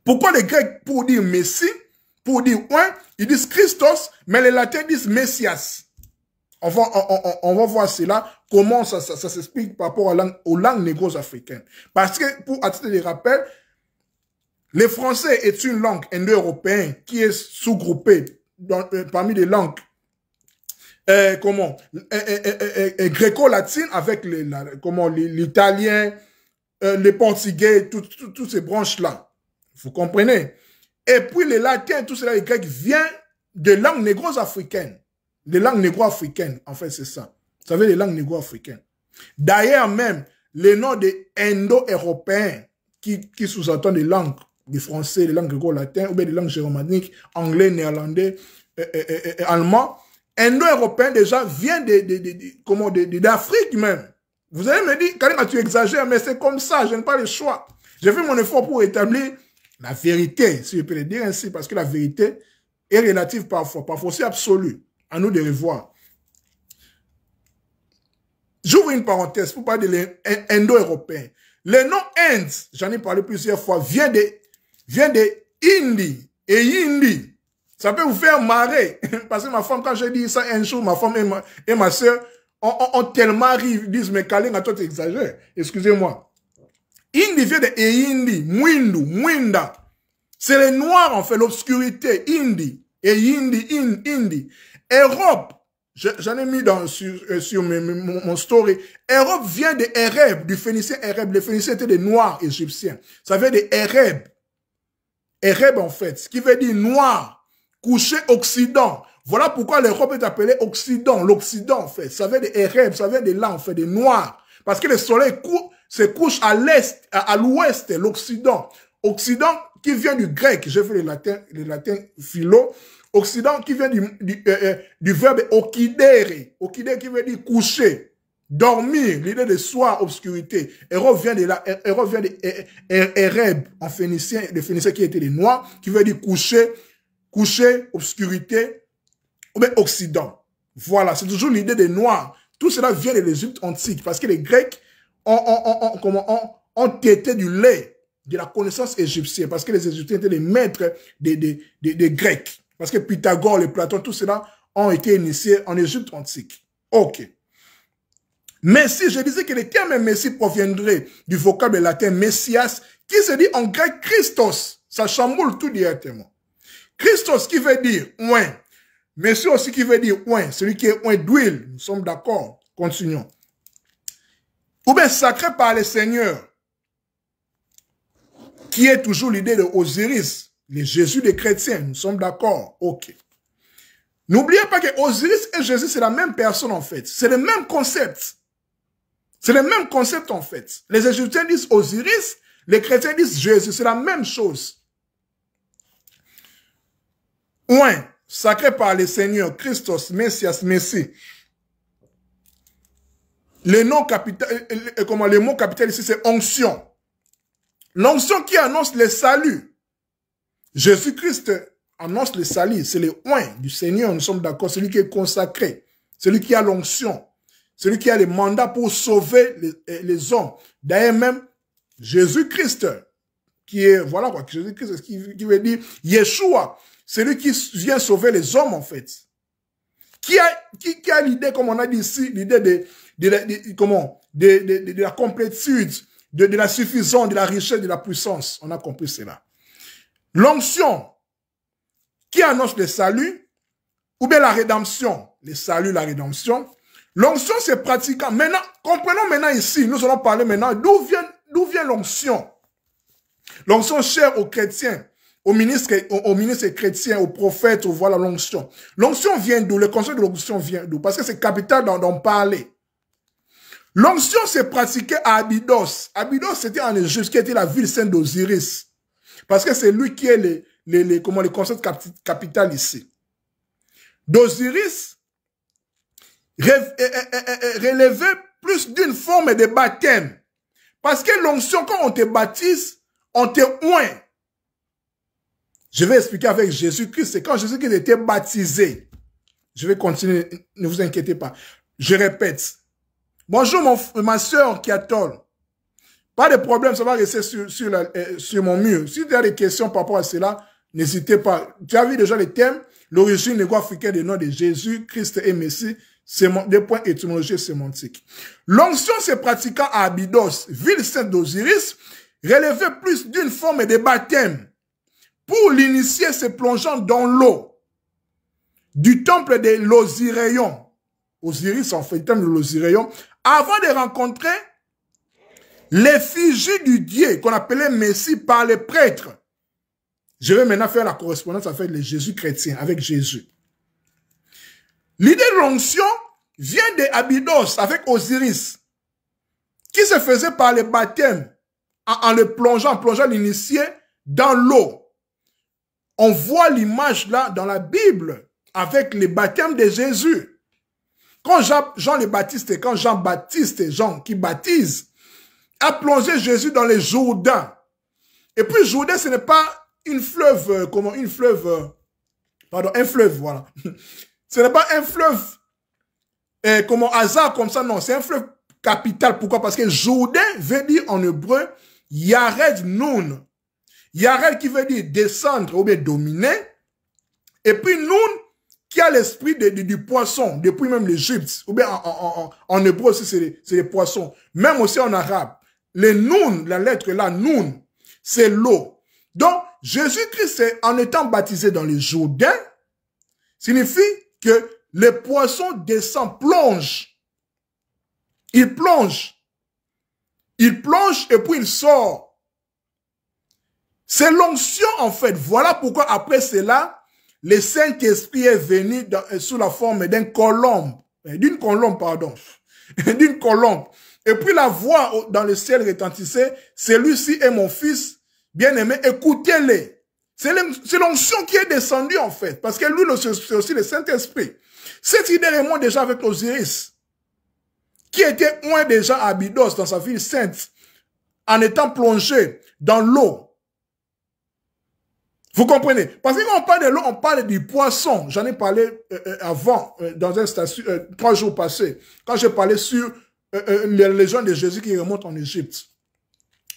Pourquoi les Grecs, pour dire Messie, pour dire oint, ils disent Christos, mais les Latins disent Messias. On va voir cela, comment ça s'explique par rapport aux langues négro-africaines. Parce que, pour attirer des rappels, le français est une langue indo-européenne qui est sous-groupée parmi les langues gréco-latines avec l'italien, les portugais, toutes ces branches-là. Vous comprenez? Et puis les latins, tout cela, les grecs, vient de langues négro-africaines. Des langues négro-africaines, en fait, c'est ça. Vous savez, les langues négro-africaines. D'ailleurs, même, les noms des indo-européens qui sous-entendent des langues, des français, des langues gréco-latines, ou bien des langues germaniques, anglais, néerlandais, allemand, indo-européens déjà viennent d'Afrique même. Vous allez me dire, Karim, tu exagères, mais c'est comme ça, je n'ai pas le choix. J'ai fait mon effort pour établir la vérité, si je peux le dire ainsi, parce que la vérité est relative parfois aussi absolue. À nous de revoir. J'ouvre une parenthèse pour parler de l'indo-européen. Le nom Inde, j'en ai parlé plusieurs fois, vient de Hindi et Hindi. Ça peut vous faire marrer. Parce que ma femme, quand j'ai dit ça un jour, ma femme et ma soeur ont tellement ri, ils disent, mais Kalinga, toi tu exagères. Excusez-moi. Hindi vient de Hindi, Mwindu, Mwinda. C'est les noirs, en fait, l'obscurité. Hindi et Hindi. Europe, j'en ai mis sur mon story. Europe vient de Ereb, du phénicien Ereb. Les phéniciens étaient des noirs égyptiens. Ça vient de Ereb. Ereb, en fait, ce qui veut dire noir, couché Occident. Voilà pourquoi l'Europe est appelée Occident. L'Occident, en fait, ça vient de Ereb, ça vient de là, en fait, des noirs. Parce que le soleil se couche à l'est, à l'ouest, l'Occident. Occident qui vient du grec, j'ai fait les latins philo. Occident qui vient du verbe okidere. Okidere qui veut dire coucher, dormir, l'idée de soir, obscurité. Héros vient de Ereb, en phénicien, le phénicien qui était les noirs, qui veut dire coucher, obscurité, ou bien Occident. Voilà, c'est toujours l'idée des noirs. Tout cela vient de l'Égypte antique, parce que les Grecs ont tété du lait de la connaissance égyptienne, parce que les Égyptiens étaient les maîtres des Grecs. Parce que Pythagore, les Platon, tout cela ont été initiés en Égypte antique. Ok. Messie, je disais que le terme Messie proviendrait du vocable latin Messias, qui se dit en grec Christos. Ça chamboule tout directement. Christos qui veut dire oint. Messie aussi qui veut dire oint. Celui qui est oint d'huile. Nous sommes d'accord. Continuons. Ou bien sacré par le Seigneur, qui est toujours l'idée de Osiris. Les Jésus des chrétiens, nous sommes d'accord. Ok. N'oubliez pas que Osiris et Jésus, c'est la même personne en fait. C'est le même concept. C'est le même concept en fait. Les Égyptiens disent Osiris, les chrétiens disent Jésus. C'est la même chose. Oint, sacré par le Seigneur, Christos, Messias, Messie. Le mot capital ici, c'est onction. L'onction qui annonce le salut. Jésus-Christ annonce le salut, c'est le oint du Seigneur, nous sommes d'accord, celui qui est consacré, celui qui a l'onction, celui qui a le mandat pour sauver les hommes. D'ailleurs même, Jésus-Christ, qui est, voilà quoi, Jésus-Christ, qui veut dire Yeshua, celui qui vient sauver les hommes en fait. Qui a l'idée, comme on a dit ici, l'idée de la complétude, de la suffisance, de la richesse, de la puissance. On a compris cela. L'onction qui annonce le salut, ou bien la rédemption, le salut, la rédemption. L'onction, c'est pratiquant. Maintenant, comprenons maintenant ici, nous allons parler maintenant d'où vient l'onction. L'onction chère aux chrétiens, aux ministres chrétiens, aux prophètes, voilà l'onction. L'onction vient d'où? Le concept de l'onction vient d'où? Parce que c'est capital d'en parler. L'onction s'est pratiquée à Abydos. Abydos, c'était en Égypte, qui était la ville sainte d'Osiris. Parce que c'est lui qui est les concepts capital ici. D'Osiris relevait plus d'une forme de baptême. Parce que l'onction, quand on te baptise, on te oint. Je vais expliquer avec Jésus-Christ. C'est quand Jésus-Christ était baptisé. Je vais continuer, ne vous inquiétez pas. Je répète. Bonjour ma soeur Kiatol. Pas de problème, ça va rester sur mon mur. Si tu as des questions par rapport à cela, n'hésitez pas. Tu as vu déjà les thèmes, l'origine négro-africaine des noms de Jésus, Christ et Messie, des points étymologiques et sémantiques. L'onction se pratiquant à Abydos, ville sainte d'Osiris, relevait plus d'une forme de baptême. Pour l'initier se plongeant dans l'eau du temple de l'Osiréon. Osiris, en fait, le temple de l'Osiréon, avant de rencontrer l'effigie du Dieu qu'on appelait Messie par les prêtres. Je vais maintenant faire la correspondance avec les Jésus chrétiens, avec Jésus. L'idée de l'onction vient de Abydos avec Osiris, qui se faisait par le baptême, en le plongeant l'initié dans l'eau. On voit l'image là dans la Bible, avec le baptême de Jésus. Quand Jean le Baptiste, quand Jean-Baptiste, Jean qui baptise, a plongé Jésus dans les Jourdain. Et puis Jourdain, ce n'est pas un fleuve, voilà. Ce n'est pas un fleuve, hasard comme ça, non, c'est un fleuve capital. Pourquoi? Parce que Jourdain veut dire en hébreu, Yared Nun. Yared qui veut dire descendre ou bien dominer. Et puis Nun, qui a l'esprit du poisson, depuis même l'Égypte. Ou bien en hébreu aussi, c'est les poissons. Même aussi en arabe. Le Nun, la lettre là, Nun, c'est l'eau. Donc, Jésus-Christ, en étant baptisé dans les Jourdain, signifie que le poisson descend, plonge. Il plonge. Il plonge et puis il sort. C'est l'onction en fait. Voilà pourquoi après cela, le Saint-Esprit est venu sous la forme d'une colombe. D'une colombe. Et puis la voix dans le ciel retentissait, celui-ci est mon fils bien-aimé, écoutez-le. C'est l'onction qui est descendue, en fait. Parce que lui, c'est aussi le Saint-Esprit. Cette idée remonte déjà avec Osiris, qui était loin déjà à Abydos, dans sa ville sainte, en étant plongé dans l'eau. Vous comprenez? Parce que quand on parle de l'eau, on parle du poisson. J'en ai parlé avant, dans un statut, 3 jours passés, quand j'ai parlé sur les légendes de Jésus qui remontent en Égypte.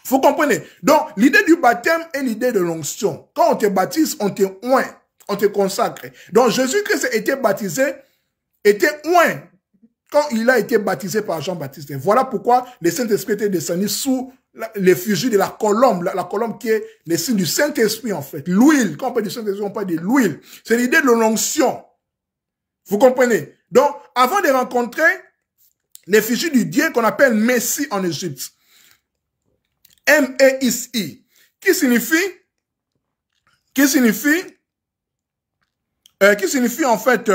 Vous comprenez? Donc, l'idée du baptême est l'idée de l'onction. Quand on te baptise, on te oint, on te consacre. Donc, Jésus-Christ était baptisé, était oint, quand il a été baptisé par Jean-Baptiste. Voilà pourquoi le Saint-Esprit était descendu sous l'effigie de la colombe qui est le signe du Saint-Esprit, en fait. L'huile, quand on parle du Saint-Esprit, on parle de l'huile. C'est l'idée de l'onction. Vous comprenez? Donc, avant de rencontrer l'effigie du Dieu qu'on appelle Messie en Égypte, M-E-I-S-I, qui signifie en fait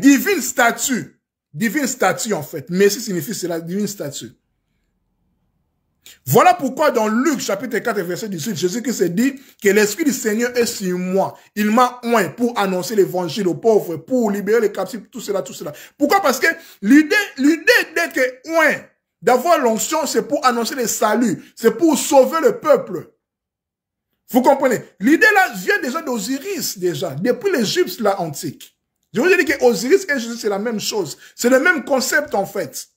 divine statue en fait. Messie signifie c'est la divine statue. Voilà pourquoi dans Luc chapitre 4 verset 18, Jésus-Christ dit que l'Esprit du Seigneur est sur moi. Il m'a oint pour annoncer l'évangile aux pauvres, pour libérer les captifs, tout cela. Pourquoi? Parce que l'idée d'être oint, d'avoir l'onction, c'est pour annoncer le salut, c'est pour sauver le peuple. Vous comprenez? L'idée là vient déjà d'Osiris, depuis l'Égypte là antique. Je vous ai dit que Osiris et Jésus c'est la même chose, c'est le même concept en fait.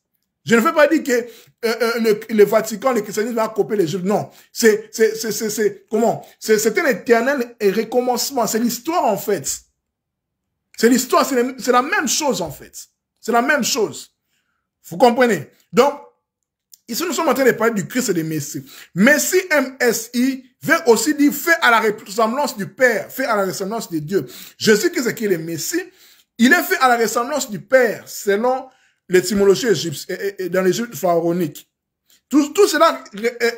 Je ne veux pas dire que le Vatican, le christianisme va copier l'Égypte, non. C'est un éternel recommencement, c'est l'histoire en fait. C'est l'histoire, c'est la même chose en fait. C'est la même chose. Vous comprenez? Donc, ici, nous sommes en train de parler du Christ et du Messie. Messie, M-S-I, veut aussi dire fait à la ressemblance du Père, fait à la ressemblance de Dieu. Jésus-Christ qui est le Messie, il est fait à la ressemblance du Père, selon l'étymologie égyptienne, et dans l'Égypte pharaonique. Tout cela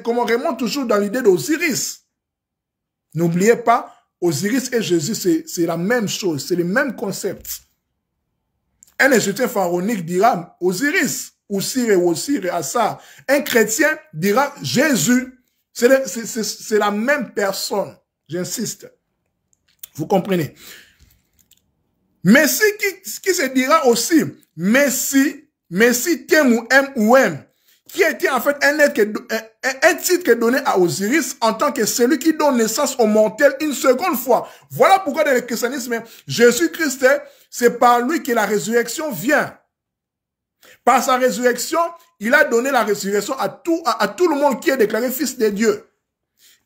remonte toujours dans l'idée d'Osiris. N'oubliez pas, Osiris et Jésus, c'est la même chose, c'est le même concept. Un Égyptien pharaonique dira Osiris. Osir et Assar. Un chrétien dira Jésus. C'est la même personne. J'insiste. Vous comprenez? Messie qui se dira aussi Messie Tem ou M ou M, qui était en fait un titre qui est donné à Osiris en tant que celui qui donne naissance aux mortels une seconde fois. Voilà pourquoi dans le christianisme, Jésus-Christ, c'est par lui que la résurrection vient. Par sa résurrection, il a donné la résurrection à tout le monde qui est déclaré fils de Dieu.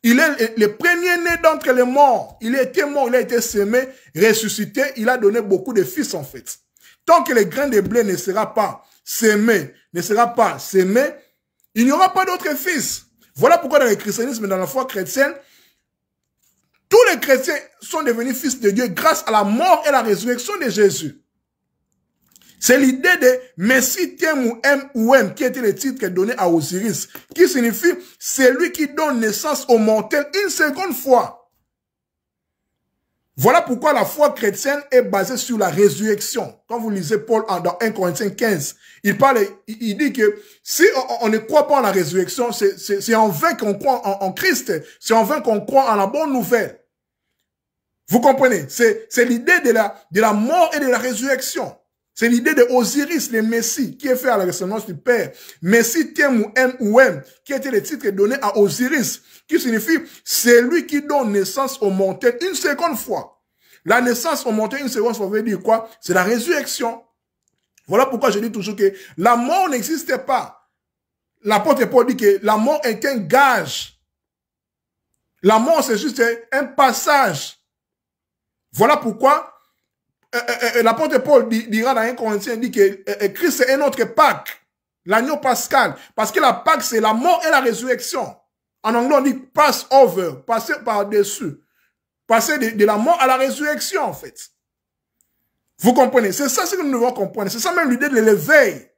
Il est le premier-né d'entre les morts. Il a été mort, il a été sémé, ressuscité. Il a donné beaucoup de fils en fait. Tant que le grain de blé ne sera pas sémé, il n'y aura pas d'autres fils. Voilà pourquoi dans le christianisme, dans la foi chrétienne, tous les chrétiens sont devenus fils de Dieu grâce à la mort et la résurrection de Jésus. C'est l'idée de Messie Tem ou M qui était le titre donné à Osiris, qui signifie celui qui donne naissance aux mortels une seconde fois. Voilà pourquoi la foi chrétienne est basée sur la résurrection. Quand vous lisez Paul dans 1 Corinthiens 15, il dit que si on ne croit pas en la résurrection, c'est en vain qu'on croit en Christ, c'est en vain qu'on croit en la bonne nouvelle. Vous comprenez? C'est l'idée de la mort et de la résurrection. C'est l'idée de Osiris, le Messie, qui est fait à la ressemblance du Père. Messie Tem ou M ou M, qui était le titre donné à Osiris, qui signifie c'est lui qui donne naissance aux mortels une seconde fois. La naissance aux mortels une seconde fois veut dire quoi? C'est la résurrection. Voilà pourquoi je dis toujours que la mort n'existait pas. L'apôtre Paul dit que la mort est un gage. La mort, c'est juste un passage. Voilà pourquoi l'apôtre Paul dira dans 1 Corinthiens, il dit que Christ est notre Pâque, l'agneau pascal, parce que la Pâque c'est la mort et la résurrection. En anglais on dit pass over, passer par-dessus, passer de la mort à la résurrection en fait. Vous comprenez? C'est ça ce que nous devons comprendre, c'est ça même l'idée de l'éveil.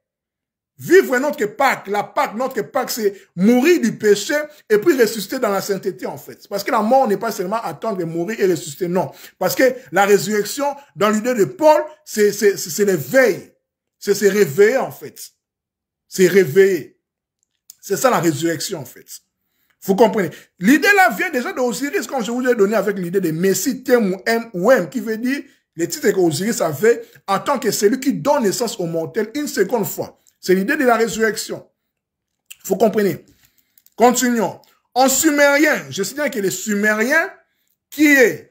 Vivre notre Pâque, notre Pâque, c'est mourir du péché et puis ressusciter dans la sainteté, en fait. Parce que la mort n'est pas seulement attendre de mourir et ressusciter, non. Parce que la résurrection, dans l'idée de Paul, c'est l'éveil. C'est se réveiller, en fait. C'est réveiller. C'est ça la résurrection, en fait. Vous comprenez? L'idée là vient déjà d'Osiris, comme je vous ai donné avec l'idée de Messie, Tem ou M ou M, qui veut dire le titre qu'Osiris avait en tant que celui qui donne naissance aux mortels une seconde fois. C'est l'idée de la résurrection. Vous comprenez? Continuons. En sumérien, je sais bien que les Sumériens, qui est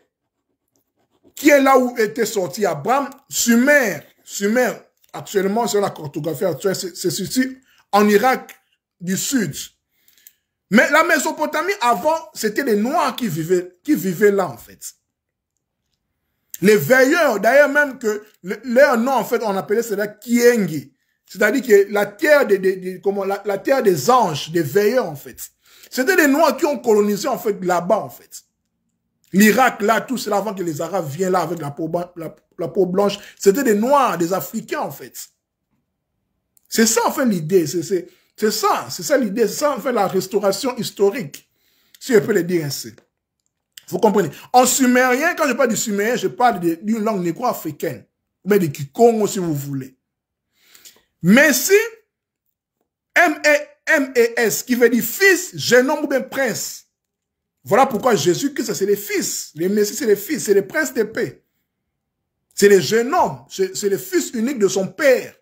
là où était sorti Abraham, Sumer, actuellement, sur la cartographie actuelle, c'est ceci en Irak du Sud. Mais la Mésopotamie, avant, c'était les Noirs qui vivaient là, en fait. Les veilleurs, d'ailleurs même que leur nom, en fait, on appelait cela Kiengi. C'est-à-dire que la terre la terre des anges, des veilleurs, en fait. C'était les Noirs qui ont colonisé, en fait, là-bas, en fait. L'Irak, là, tout cela, avant que les Arabes viennent là avec la peau blanche, c'était des Noirs, des Africains, en fait. C'est ça, en fait, l'idée. C'est ça l'idée. C'est ça, en fait, la restauration historique. Si je peux le dire ainsi. Vous comprenez? En sumérien, quand je parle du sumérien, je parle d'une langue négro-africaine. Mais de Kikongo, si vous voulez. Mais si, M-E-S, qui veut dire fils, jeune homme ou bien prince. Voilà pourquoi Jésus-Christ, c'est les fils. Les messies, c'est les fils. C'est les princes de paix. C'est les jeunes hommes. C'est le fils unique de son père.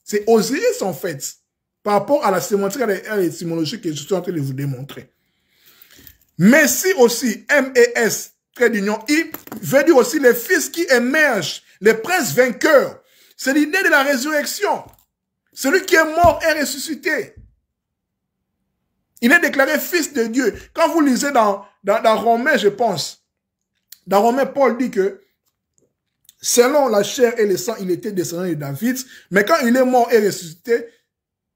C'est Osiris, en fait. Par rapport à la sémantique et à l'étymologie que je suis en train de vous démontrer. Messie aussi, M-E-S, trait d'union, I, veut dire aussi les fils qui émergent, les princes vainqueurs. C'est l'idée de la résurrection. Celui qui est mort est ressuscité. Il est déclaré fils de Dieu. Quand vous lisez dans Romains, je pense, dans Romains, Paul dit que selon la chair et le sang, il était descendant de David, mais quand il est mort et ressuscité,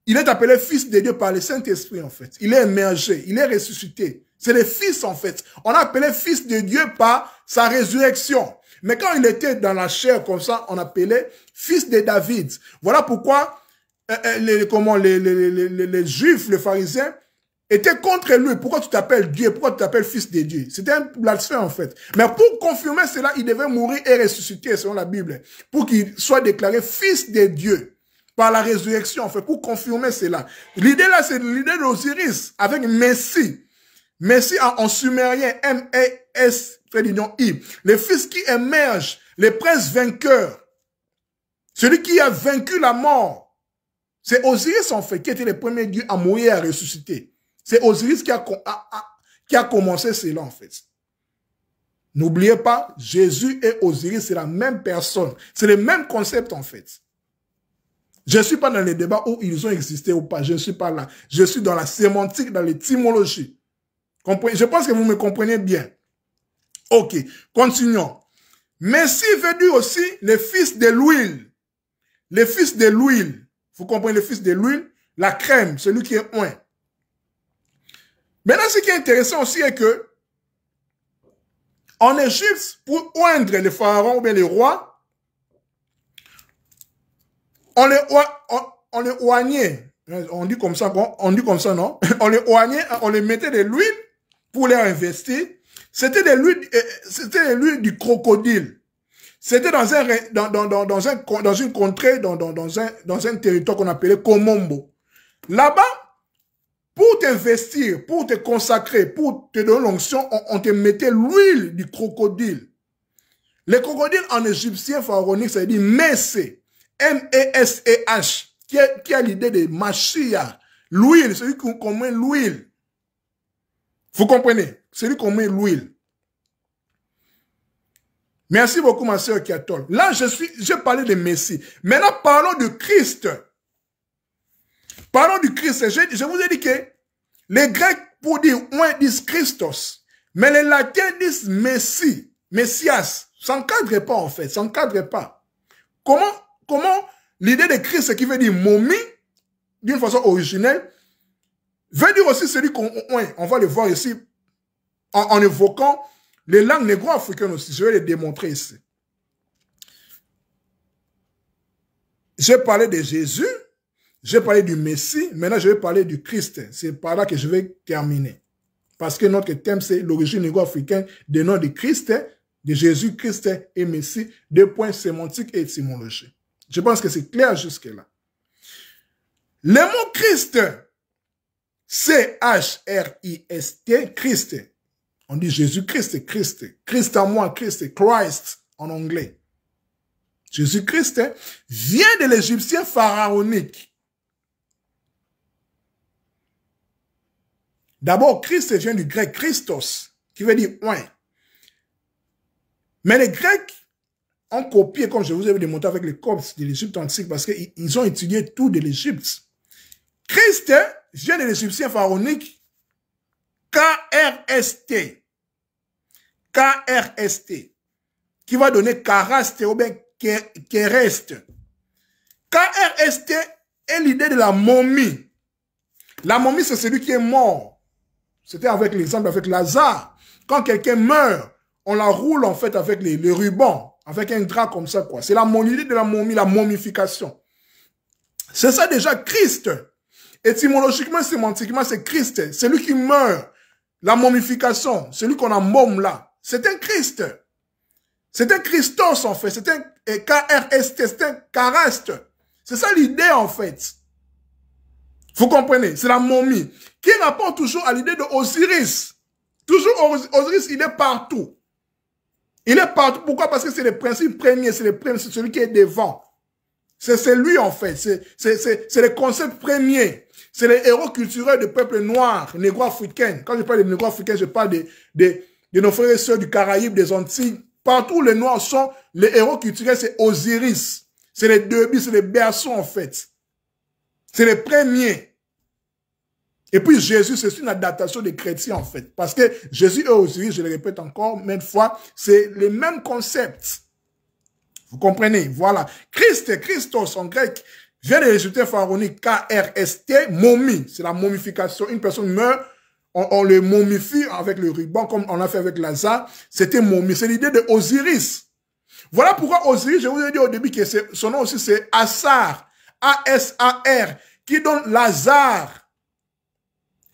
il est appelé fils de Dieu par le Saint-Esprit, en fait. Il est émergé, il est ressuscité. C'est le fils, en fait. On l'appelait fils de Dieu par sa résurrection. Mais quand il était dans la chair, comme ça, on appelait fils de David. Voilà pourquoi les Juifs, les pharisiens, étaient contre lui. Pourquoi tu t'appelles Dieu? Pourquoi tu t'appelles fils de Dieu? C'était un blasphème, en fait. Mais pour confirmer cela, il devait mourir et ressusciter, selon la Bible, pour qu'il soit déclaré fils de Dieu. Par la résurrection, en fait, pour confirmer cela. L'idée là, c'est l'idée d'Osiris, avec Messie. Messie en sumérien, M-E-S, trait d'union I. Les fils qui émergent, les princes vainqueurs. Celui qui a vaincu la mort. C'est Osiris, en fait, qui était le premier dieu à mourir et à ressusciter. C'est Osiris qui a commencé cela, en fait. N'oubliez pas, Jésus et Osiris, c'est la même personne. C'est le même concept, en fait. Je ne suis pas dans les débats où ils ont existé ou pas. Je ne suis pas là. Je suis dans la sémantique, dans l'étymologie. Je pense que vous me comprenez bien. Ok, continuons. Messie veut dire aussi les fils de l'huile. Les fils de l'huile. Vous comprenez les fils de l'huile? La crème, celui qui est oint. Maintenant, ce qui est intéressant aussi est que en Égypte, pour oindre les pharaons ou bien les rois, on les oignait. On dit comme ça, non? On les oignait, on les mettait de l'huile pour les investir. C'était de l'huile du crocodile. C'était dans une contrée, dans un territoire qu'on appelait Komombo. Là-bas, pour t'investir, pour te consacrer, pour te donner l'onction, on te mettait l'huile du crocodile. Le crocodile en égyptien pharaonique, ça veut dire Messé. M-E-S-E-H, qui a l'idée de Mashiach, l'huile, celui qu'on met l'huile. Vous comprenez? Celui qu'on met l'huile. Merci beaucoup, ma sœur Kiatol. Là, j'ai parlé de Messie. Maintenant, parlons du Christ. Parlons du Christ. Je vous ai dit que les Grecs, pour dire oint, disent Christos. Mais les Latins disent Messie, Messias. Ça n'encadre pas, en fait. Ça n'encadre pas. Comment l'idée de Christ, qui veut dire momie, d'une façon originelle, veut dire aussi celui qu'on on va le voir ici, en évoquant les langues négro-africaines aussi. Je vais les démontrer ici. J'ai parlé de Jésus, j'ai parlé du Messie, maintenant je vais parler du Christ. C'est par là que je vais terminer. Parce que notre thème, c'est l'origine négro-africaine des noms de Christ, de Jésus, Christ et Messie, 2 points sémantiques et étymologie. Je pense que c'est clair jusque-là. Le mot Christ C-H-R-I-S-T, Christ. On dit Jésus-Christ, Christ. Christ en moi, Christ, Christ en anglais. Jésus-Christ vient de l'Égyptien pharaonique. D'abord, Christ vient du grec Christos, qui veut dire oint. Mais les Grecs ont copié, comme je vous avais démontré avec les Coptes de l'Égypte antique, parce qu'ils ont étudié tout de l'Égypte. Christ vient de l'Égyptien pharaonique K-R-S-T. K-R-S-T. Qui va donner Karaste ou bien Kereste. K-R-S-T est l'idée de la momie. La momie, c'est celui qui est mort. C'était avec l'exemple avec Lazare. Quand quelqu'un meurt, on la roule en fait avec les rubans, avec un drap comme ça, quoi. C'est l'idée de la momie, la momification. C'est ça déjà, Christ. Étymologiquement, sémantiquement, c'est Christ. C'est lui qui meurt. La momification, celui qu'on a môme là. C'est un Christ. C'est un Christos, en fait. C'est un K-R-S-T, c'est un Karaste. C'est ça l'idée, en fait. Vous comprenez? C'est la momie. Qui rapporte toujours à l'idée de Osiris. Toujours Osiris, il est partout. Il est partout. Pourquoi? Parce que c'est le principe premier, c'est celui qui est devant. C'est lui, en fait. C'est le concept premier. C'est les héros culturels du peuple noir, négro-africain. Quand je parle de négro-africain, je parle de nos frères et sœurs du Caraïbe, des Antilles. Partout, les noirs sont, les héros culturels, c'est Osiris. C'est les débits, c'est les berceaux, en fait. C'est les premiers. Et puis Jésus, c'est une adaptation des chrétiens, en fait. Parce que Jésus et Osiris, je le répète encore, maintes fois, c'est les mêmes concepts. Vous comprenez? Voilà. Christos en grec, vient de l'Égyptien pharaonique, K-R-S-T, momie. C'est la momification. Une personne meurt, on le momifie avec le ruban, comme on a fait avec Lazare. C'était momie. C'est l'idée de Osiris. Voilà pourquoi Osiris, je vous ai dit au début que son nom aussi c'est Assar. A-S-A-R. Qui donne Lazare.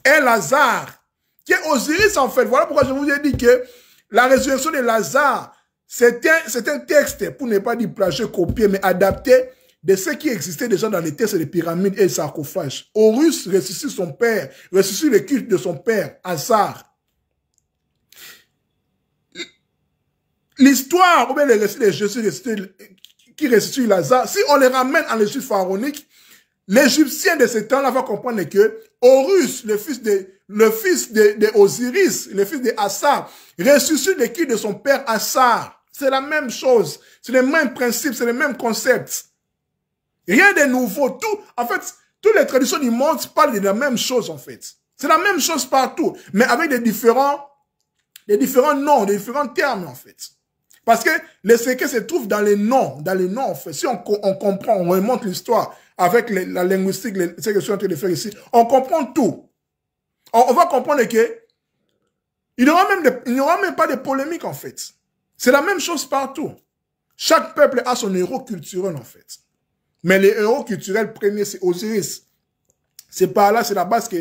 Et Lazare. Qui est Osiris en fait. Voilà pourquoi je vous ai dit que la résurrection de Lazare, c'est un texte, pour ne pas dire plagié, copié, mais adapté de ce qui existait déjà dans les textes des pyramides et les sarcophages. Horus ressuscite son père, ressuscite le culte de son père, Assar. L'histoire, ou bien les récits de Jésus qui ressuscite Lazare, si on les ramène en l'Égypte pharaonique, l'Égyptien de ce temps-là va comprendre que Horus, le fils de Osiris, le fils de Assar, ressuscite le culte de son père Assar. C'est la même chose. C'est le même principe, c'est le même concept. Rien de nouveau. En fait, toutes les traditions du monde parlent de la même chose, en fait. C'est la même chose partout, mais avec des différents noms, des différents termes, en fait. Parce que le secret se trouve dans les noms, en fait. Si on comprend, on remonte l'histoire avec la linguistique, ce que je suis en train de faire ici, on comprend tout. On va comprendre que il n'y aura même pas de polémique, en fait. C'est la même chose partout. Chaque peuple a son héros culturel, en fait. Mais les héros culturels premiers, c'est Osiris. C'est par là, c'est la base que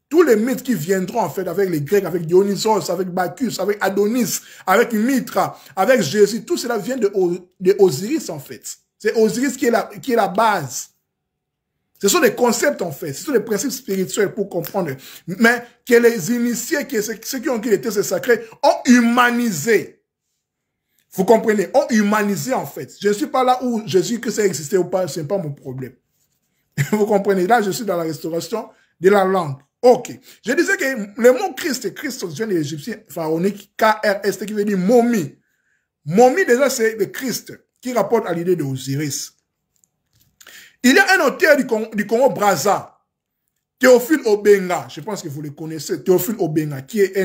tous les mythes qui viendront, en fait, avec les Grecs, avec Dionysos, avec Bacchus, avec Adonis, avec Mithra, avec Jésus, tout cela vient de Osiris, en fait. C'est Osiris qui est la base. Ce sont des concepts, en fait. Ce sont des principes spirituels pour comprendre. Mais que les initiés, ceux qui ont écrit les textes sacrés, ont humanisé. Vous comprenez? Ont humanisé, en fait. Je ne suis pas là où Jésus, que ça existait ou pas, ce n'est pas mon problème. Vous comprenez? Là, je suis dans la restauration de la langue. Ok. Je disais que le mot Christ vient de l'Égyptien pharaonique, K-R-S-T, qui veut dire momie. Momie, déjà, c'est le Christ, qui rapporte à l'idée d'Osiris. Il y a un auteur du Congo Brazza, Théophile Obenga, je pense que vous le connaissez, Théophile Obenga, qui est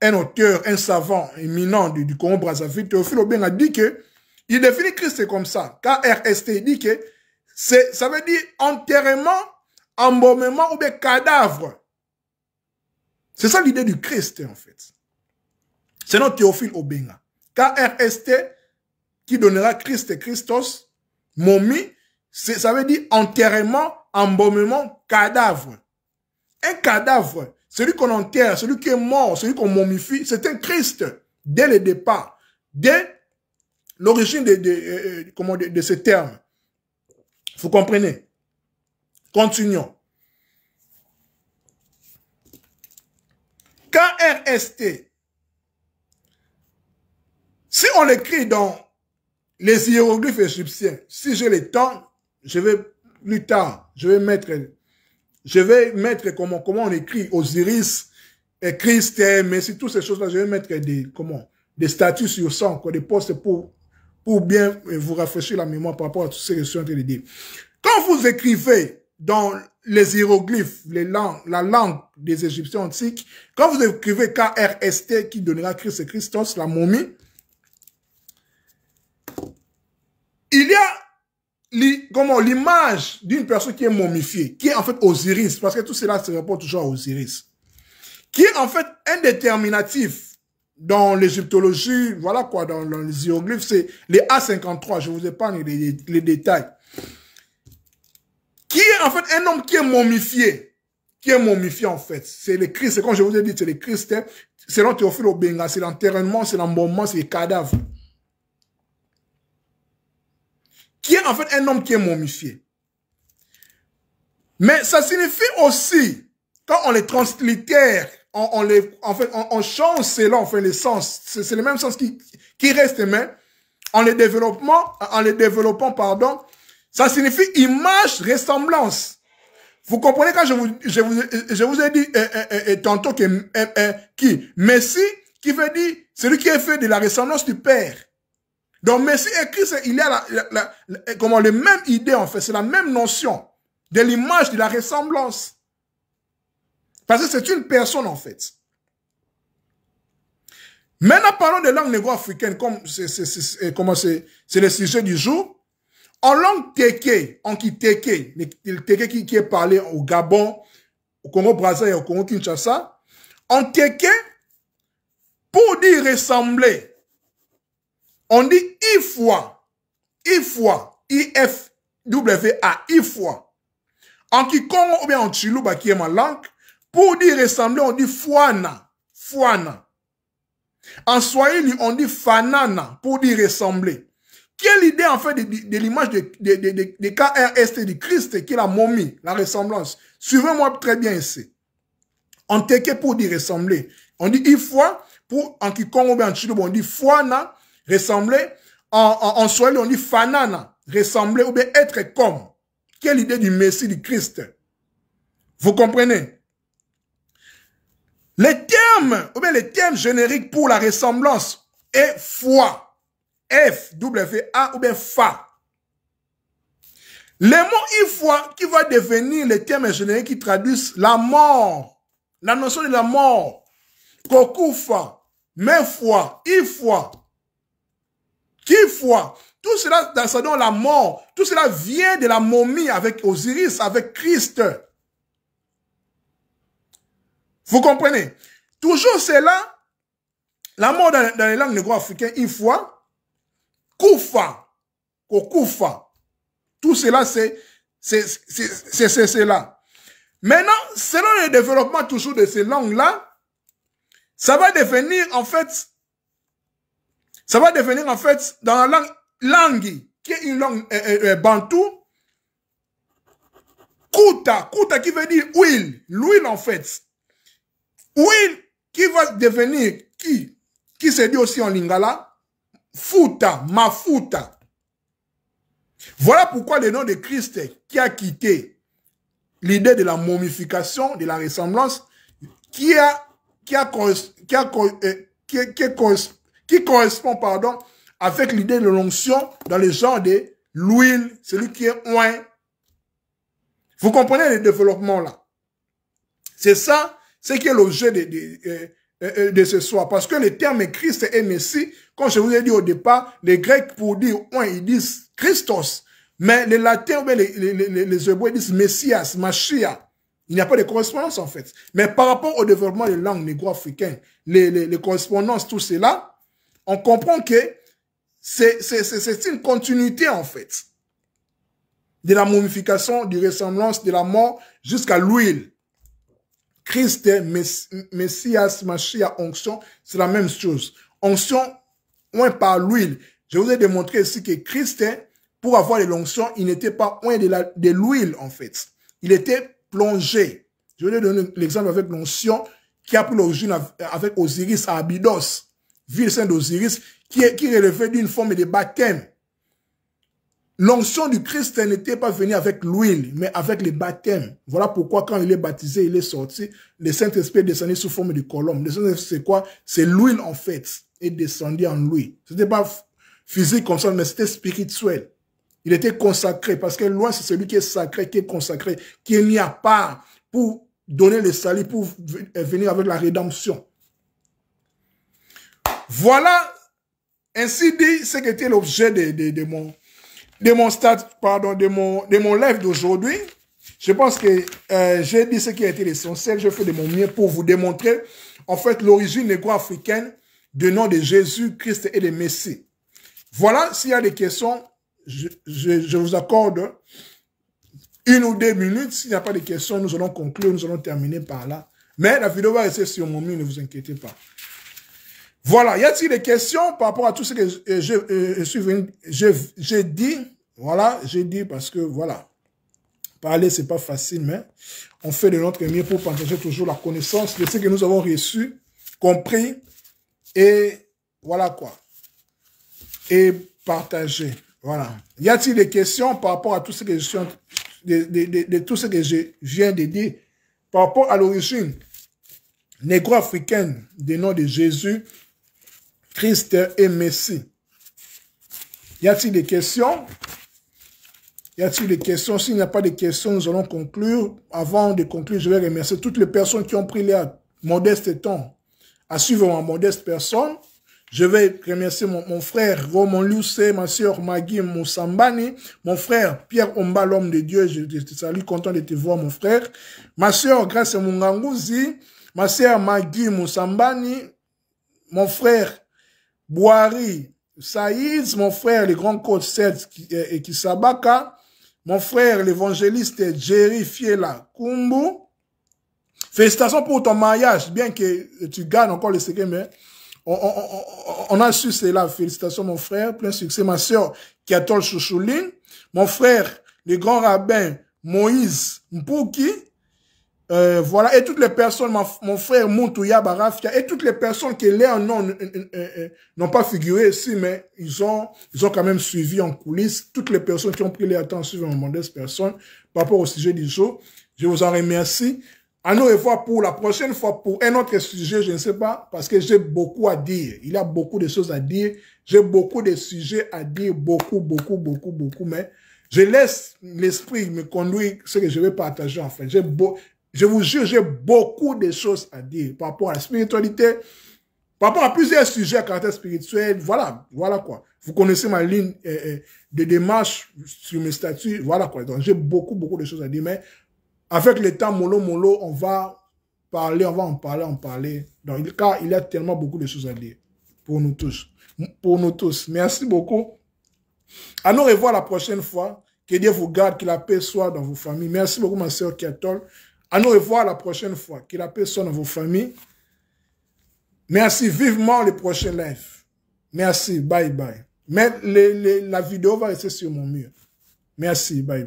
un auteur, un savant éminent du Congo Brazzaville. Théophile Obenga dit que, il définit Christ comme ça, K-R-S-T, il dit que ça veut dire enterrement, embaumement ou bien cadavre. C'est ça l'idée du Christ, en fait. C'est notre Théophile Obenga. K-R-S-T, qui donnera Christ, Christos, momie, ça veut dire enterrement, embaumement, cadavre. Un cadavre, celui qu'on enterre, celui qui est mort, celui qu'on momifie, c'est un Christ, dès le départ, dès l'origine de ce terme. Vous comprenez? Continuons. KRST, si on l'écrit dans les hiéroglyphes égyptiens, si j'ai le temps, je vais plus tard, je vais mettre comment on écrit Osiris, et Christ, mais si toutes ces choses-là, je vais mettre des statuts sur ça, encore des postes pour bien vous rafraîchir la mémoire par rapport à tout ce que je suis en train de dire. Quand vous écrivez dans les hiéroglyphes, la langue des Égyptiens antiques, quand vous écrivez KRST, qui donnera Christ et Christos, la momie, il y a l'image d'une personne qui est momifiée, qui est en fait Osiris, parce que tout cela se rapporte toujours à Osiris, qui est en fait un déterminatif dans l'égyptologie, voilà quoi, dans les hiéroglyphes, c'est les A53, je vous épargne les détails, qui est en fait un homme qui est momifié en fait, c'est le Christ, c'est comme je vous ai dit, c'est le Christ, selon Théophile Obenga, c'est l'enterrement, c'est l'embaumement, c'est les cadavres. Qui est en fait un homme qui est momifié. Mais ça signifie aussi, quand on les translitère, on change selon les sens, c'est le même sens qui reste, mais en les développant, pardon, ça signifie image, ressemblance. Vous comprenez quand je vous ai dit tantôt qui Messie, qui veut dire celui qui est fait de la ressemblance du Père. Donc, Messie et Christ, il y a les mêmes idées, en fait. C'est la même notion de l'image, de la ressemblance. Parce que c'est une personne, en fait. Maintenant, parlons de langue négro-africaine, comme c'est le sujet du jour. En langue téké, en kitéké, le téké qui est parlé au Gabon, au Congo-Brazzaville et au Congo-Kinshasa, en téké, pour dire ressembler, on dit ifwa, I-F-W-A, ifwa. En Kikongo ou bien en Chiluba qui est ma langue, pour dire ressembler, on dit fwana, fwana. En Swahili, on dit fanana, pour dire ressembler. Quelle idée en fait de l'image de KRST du Christ, qui est la momie, la ressemblance. Suivez-moi très bien ici. En Téké pour dire ressembler. On dit ifwa, en Kikongo ou bien en Chiluba, on dit fwana, ressembler. En Swahili, on dit fanana, ressembler ou bien être comme. Quelle idée du Messie, du Christ. Vous comprenez? Les termes, ou bien les termes génériques pour la ressemblance est foi. F-W-A ou bien fa. Les mots ifwa qui va devenir les termes génériques qui traduisent la mort. La notion de la mort. Kokufa, mefwa, ifwa. Kifwa, tout cela, ça donne la mort. Tout cela vient de la momie avec Osiris, avec Christ. Vous comprenez? Toujours cela, la mort dans les langues négro-africaines, ifwa, kufa, kokufa. Tout cela, c'est cela. Maintenant, selon le développement toujours de ces langues-là, ça va devenir en fait dans la langue qui est une langue bantou, kuta qui veut dire huile, l'huile en fait. Huile qui va devenir, qui se dit aussi en lingala, futa, mafuta. Voilà pourquoi le nom de Christ qui a quitté l'idée de la momification, de la ressemblance, qui correspond, pardon, avec l'idée de l'onction dans le genre de l'huile, celui qui est oint. Vous comprenez le développement là? C'est ça, c'est qui est l'objet de ce soir. Parce que le terme Christ et Messie, comme je vous ai dit au départ, les Grecs pour dire oint, ils disent Christos. Mais les Latins, les Hébreux disent Messias, Mashiach. Il n'y a pas de correspondance en fait. Mais par rapport au développement des langues négro-africaines, les correspondances, tout cela, on comprend que c'est une continuité en fait. De la momification, du ressemblance, de la mort, jusqu'à l'huile. Christ, Messias, Mashiach, onction, c'est la même chose. Onction, oint par l'huile. Je vous ai démontré ici que Christ, pour avoir l'onction, il n'était pas oint de l'huile en fait. Il était plongé. Je vais donner l'exemple avec l'onction qui a pris l'origine avec Osiris à Abydos, ville sainte d'Osiris, qui relevait d'une forme de baptême. L'onction du Christ n'était pas venue avec l'huile, mais avec le baptême. Voilà pourquoi quand il est baptisé, il est sorti, le Saint-Esprit est descendu sous forme de colombe. Le Saint-Esprit, c'est quoi? C'est l'huile, en fait, est descendu en lui. C'était pas physique comme ça, mais c'était spirituel. Il était consacré, parce que loin, c'est celui qui est sacré, qui est consacré, qui est mis à part pour donner le salut, pour venir avec la rédemption. Voilà, ainsi dit, ce qui était l'objet de mon live d'aujourd'hui. Je pense que j'ai dit ce qui a été l'essentiel. Je fais de mon mieux pour vous démontrer, en fait, l'origine négro-africaine du nom de Jésus-Christ et de Messie. Voilà, s'il y a des questions, je vous accorde 1 ou 2 minutes. S'il n'y a pas de questions, nous allons conclure, nous allons terminer par là. Mais la vidéo va rester sur mon mur, ne vous inquiétez pas. Voilà, y a-t-il des questions par rapport à tout ce que j'ai dit? Voilà, j'ai dit parce que, voilà, parler, c'est pas facile, mais on fait de notre mieux pour partager toujours la connaissance de ce que nous avons reçu, compris, et voilà quoi. Et partager, voilà. Y a-t-il des questions par rapport à tout ce que je suis de tout ce que je viens de dire par rapport à l'origine négro-africaine du nom de Jésus, Christ et Messie? Y a-t-il des questions? Y a-t-il des questions? S'il n'y a pas de questions, nous allons conclure. Avant de conclure, je vais remercier toutes les personnes qui ont pris leur modeste temps à suivre ma modeste personne. Je vais remercier mon frère Roman Lucé, ma soeur Magui Moussambani, mon frère Pierre Omba, l'homme de Dieu. Je te salue, content de te voir, mon frère. Ma soeur Grace Mungangouzi, ma soeur Magui Moussambani, mon frère Boari Saïd, mon frère le grand coach Seth Kisabaka, mon frère l'évangéliste Jerry Fiela Kumbu. Félicitations pour ton mariage, bien que tu gagnes encore le secret, mais on a su cela. Félicitations mon frère, plein succès. Ma soeur Kiatol Chouchouline, mon frère le grand rabbin Moïse Mpouki, voilà, et toutes les personnes, mon frère Moutouya Barafia, et toutes les personnes qui leur nom n'ont pas figuré ici, mais ils ont quand même suivi en coulisses, toutes les personnes qui ont pris leur temps à suivre mon modeste personne par rapport au sujet du jour. Je vous en remercie. À nous revoir pour la prochaine fois pour un autre sujet, je ne sais pas, parce que j'ai beaucoup à dire. Il y a beaucoup de choses à dire. J'ai beaucoup de sujets à dire, beaucoup, mais je laisse l'esprit me conduire ce que je vais partager en fait. Je vous jure, j'ai beaucoup de choses à dire par rapport à la spiritualité, par rapport à plusieurs sujets à caractère spirituel. Voilà quoi. Vous connaissez ma ligne de démarche sur mes statuts. Voilà quoi. Donc j'ai beaucoup de choses à dire, mais avec le temps, mollo, on va parler, on va en parler. Donc, car il y a tellement beaucoup de choses à dire pour nous tous. Merci beaucoup. À nous revoir la prochaine fois. Que Dieu vous garde, que la paix soit dans vos familles. Merci beaucoup, ma soeur Kiatol. À nous revoir la prochaine fois. Que la paix soit dans vos familles. Merci vivement les prochains lives. Merci, bye. Mais la vidéo va rester sur mon mur. Merci, bye.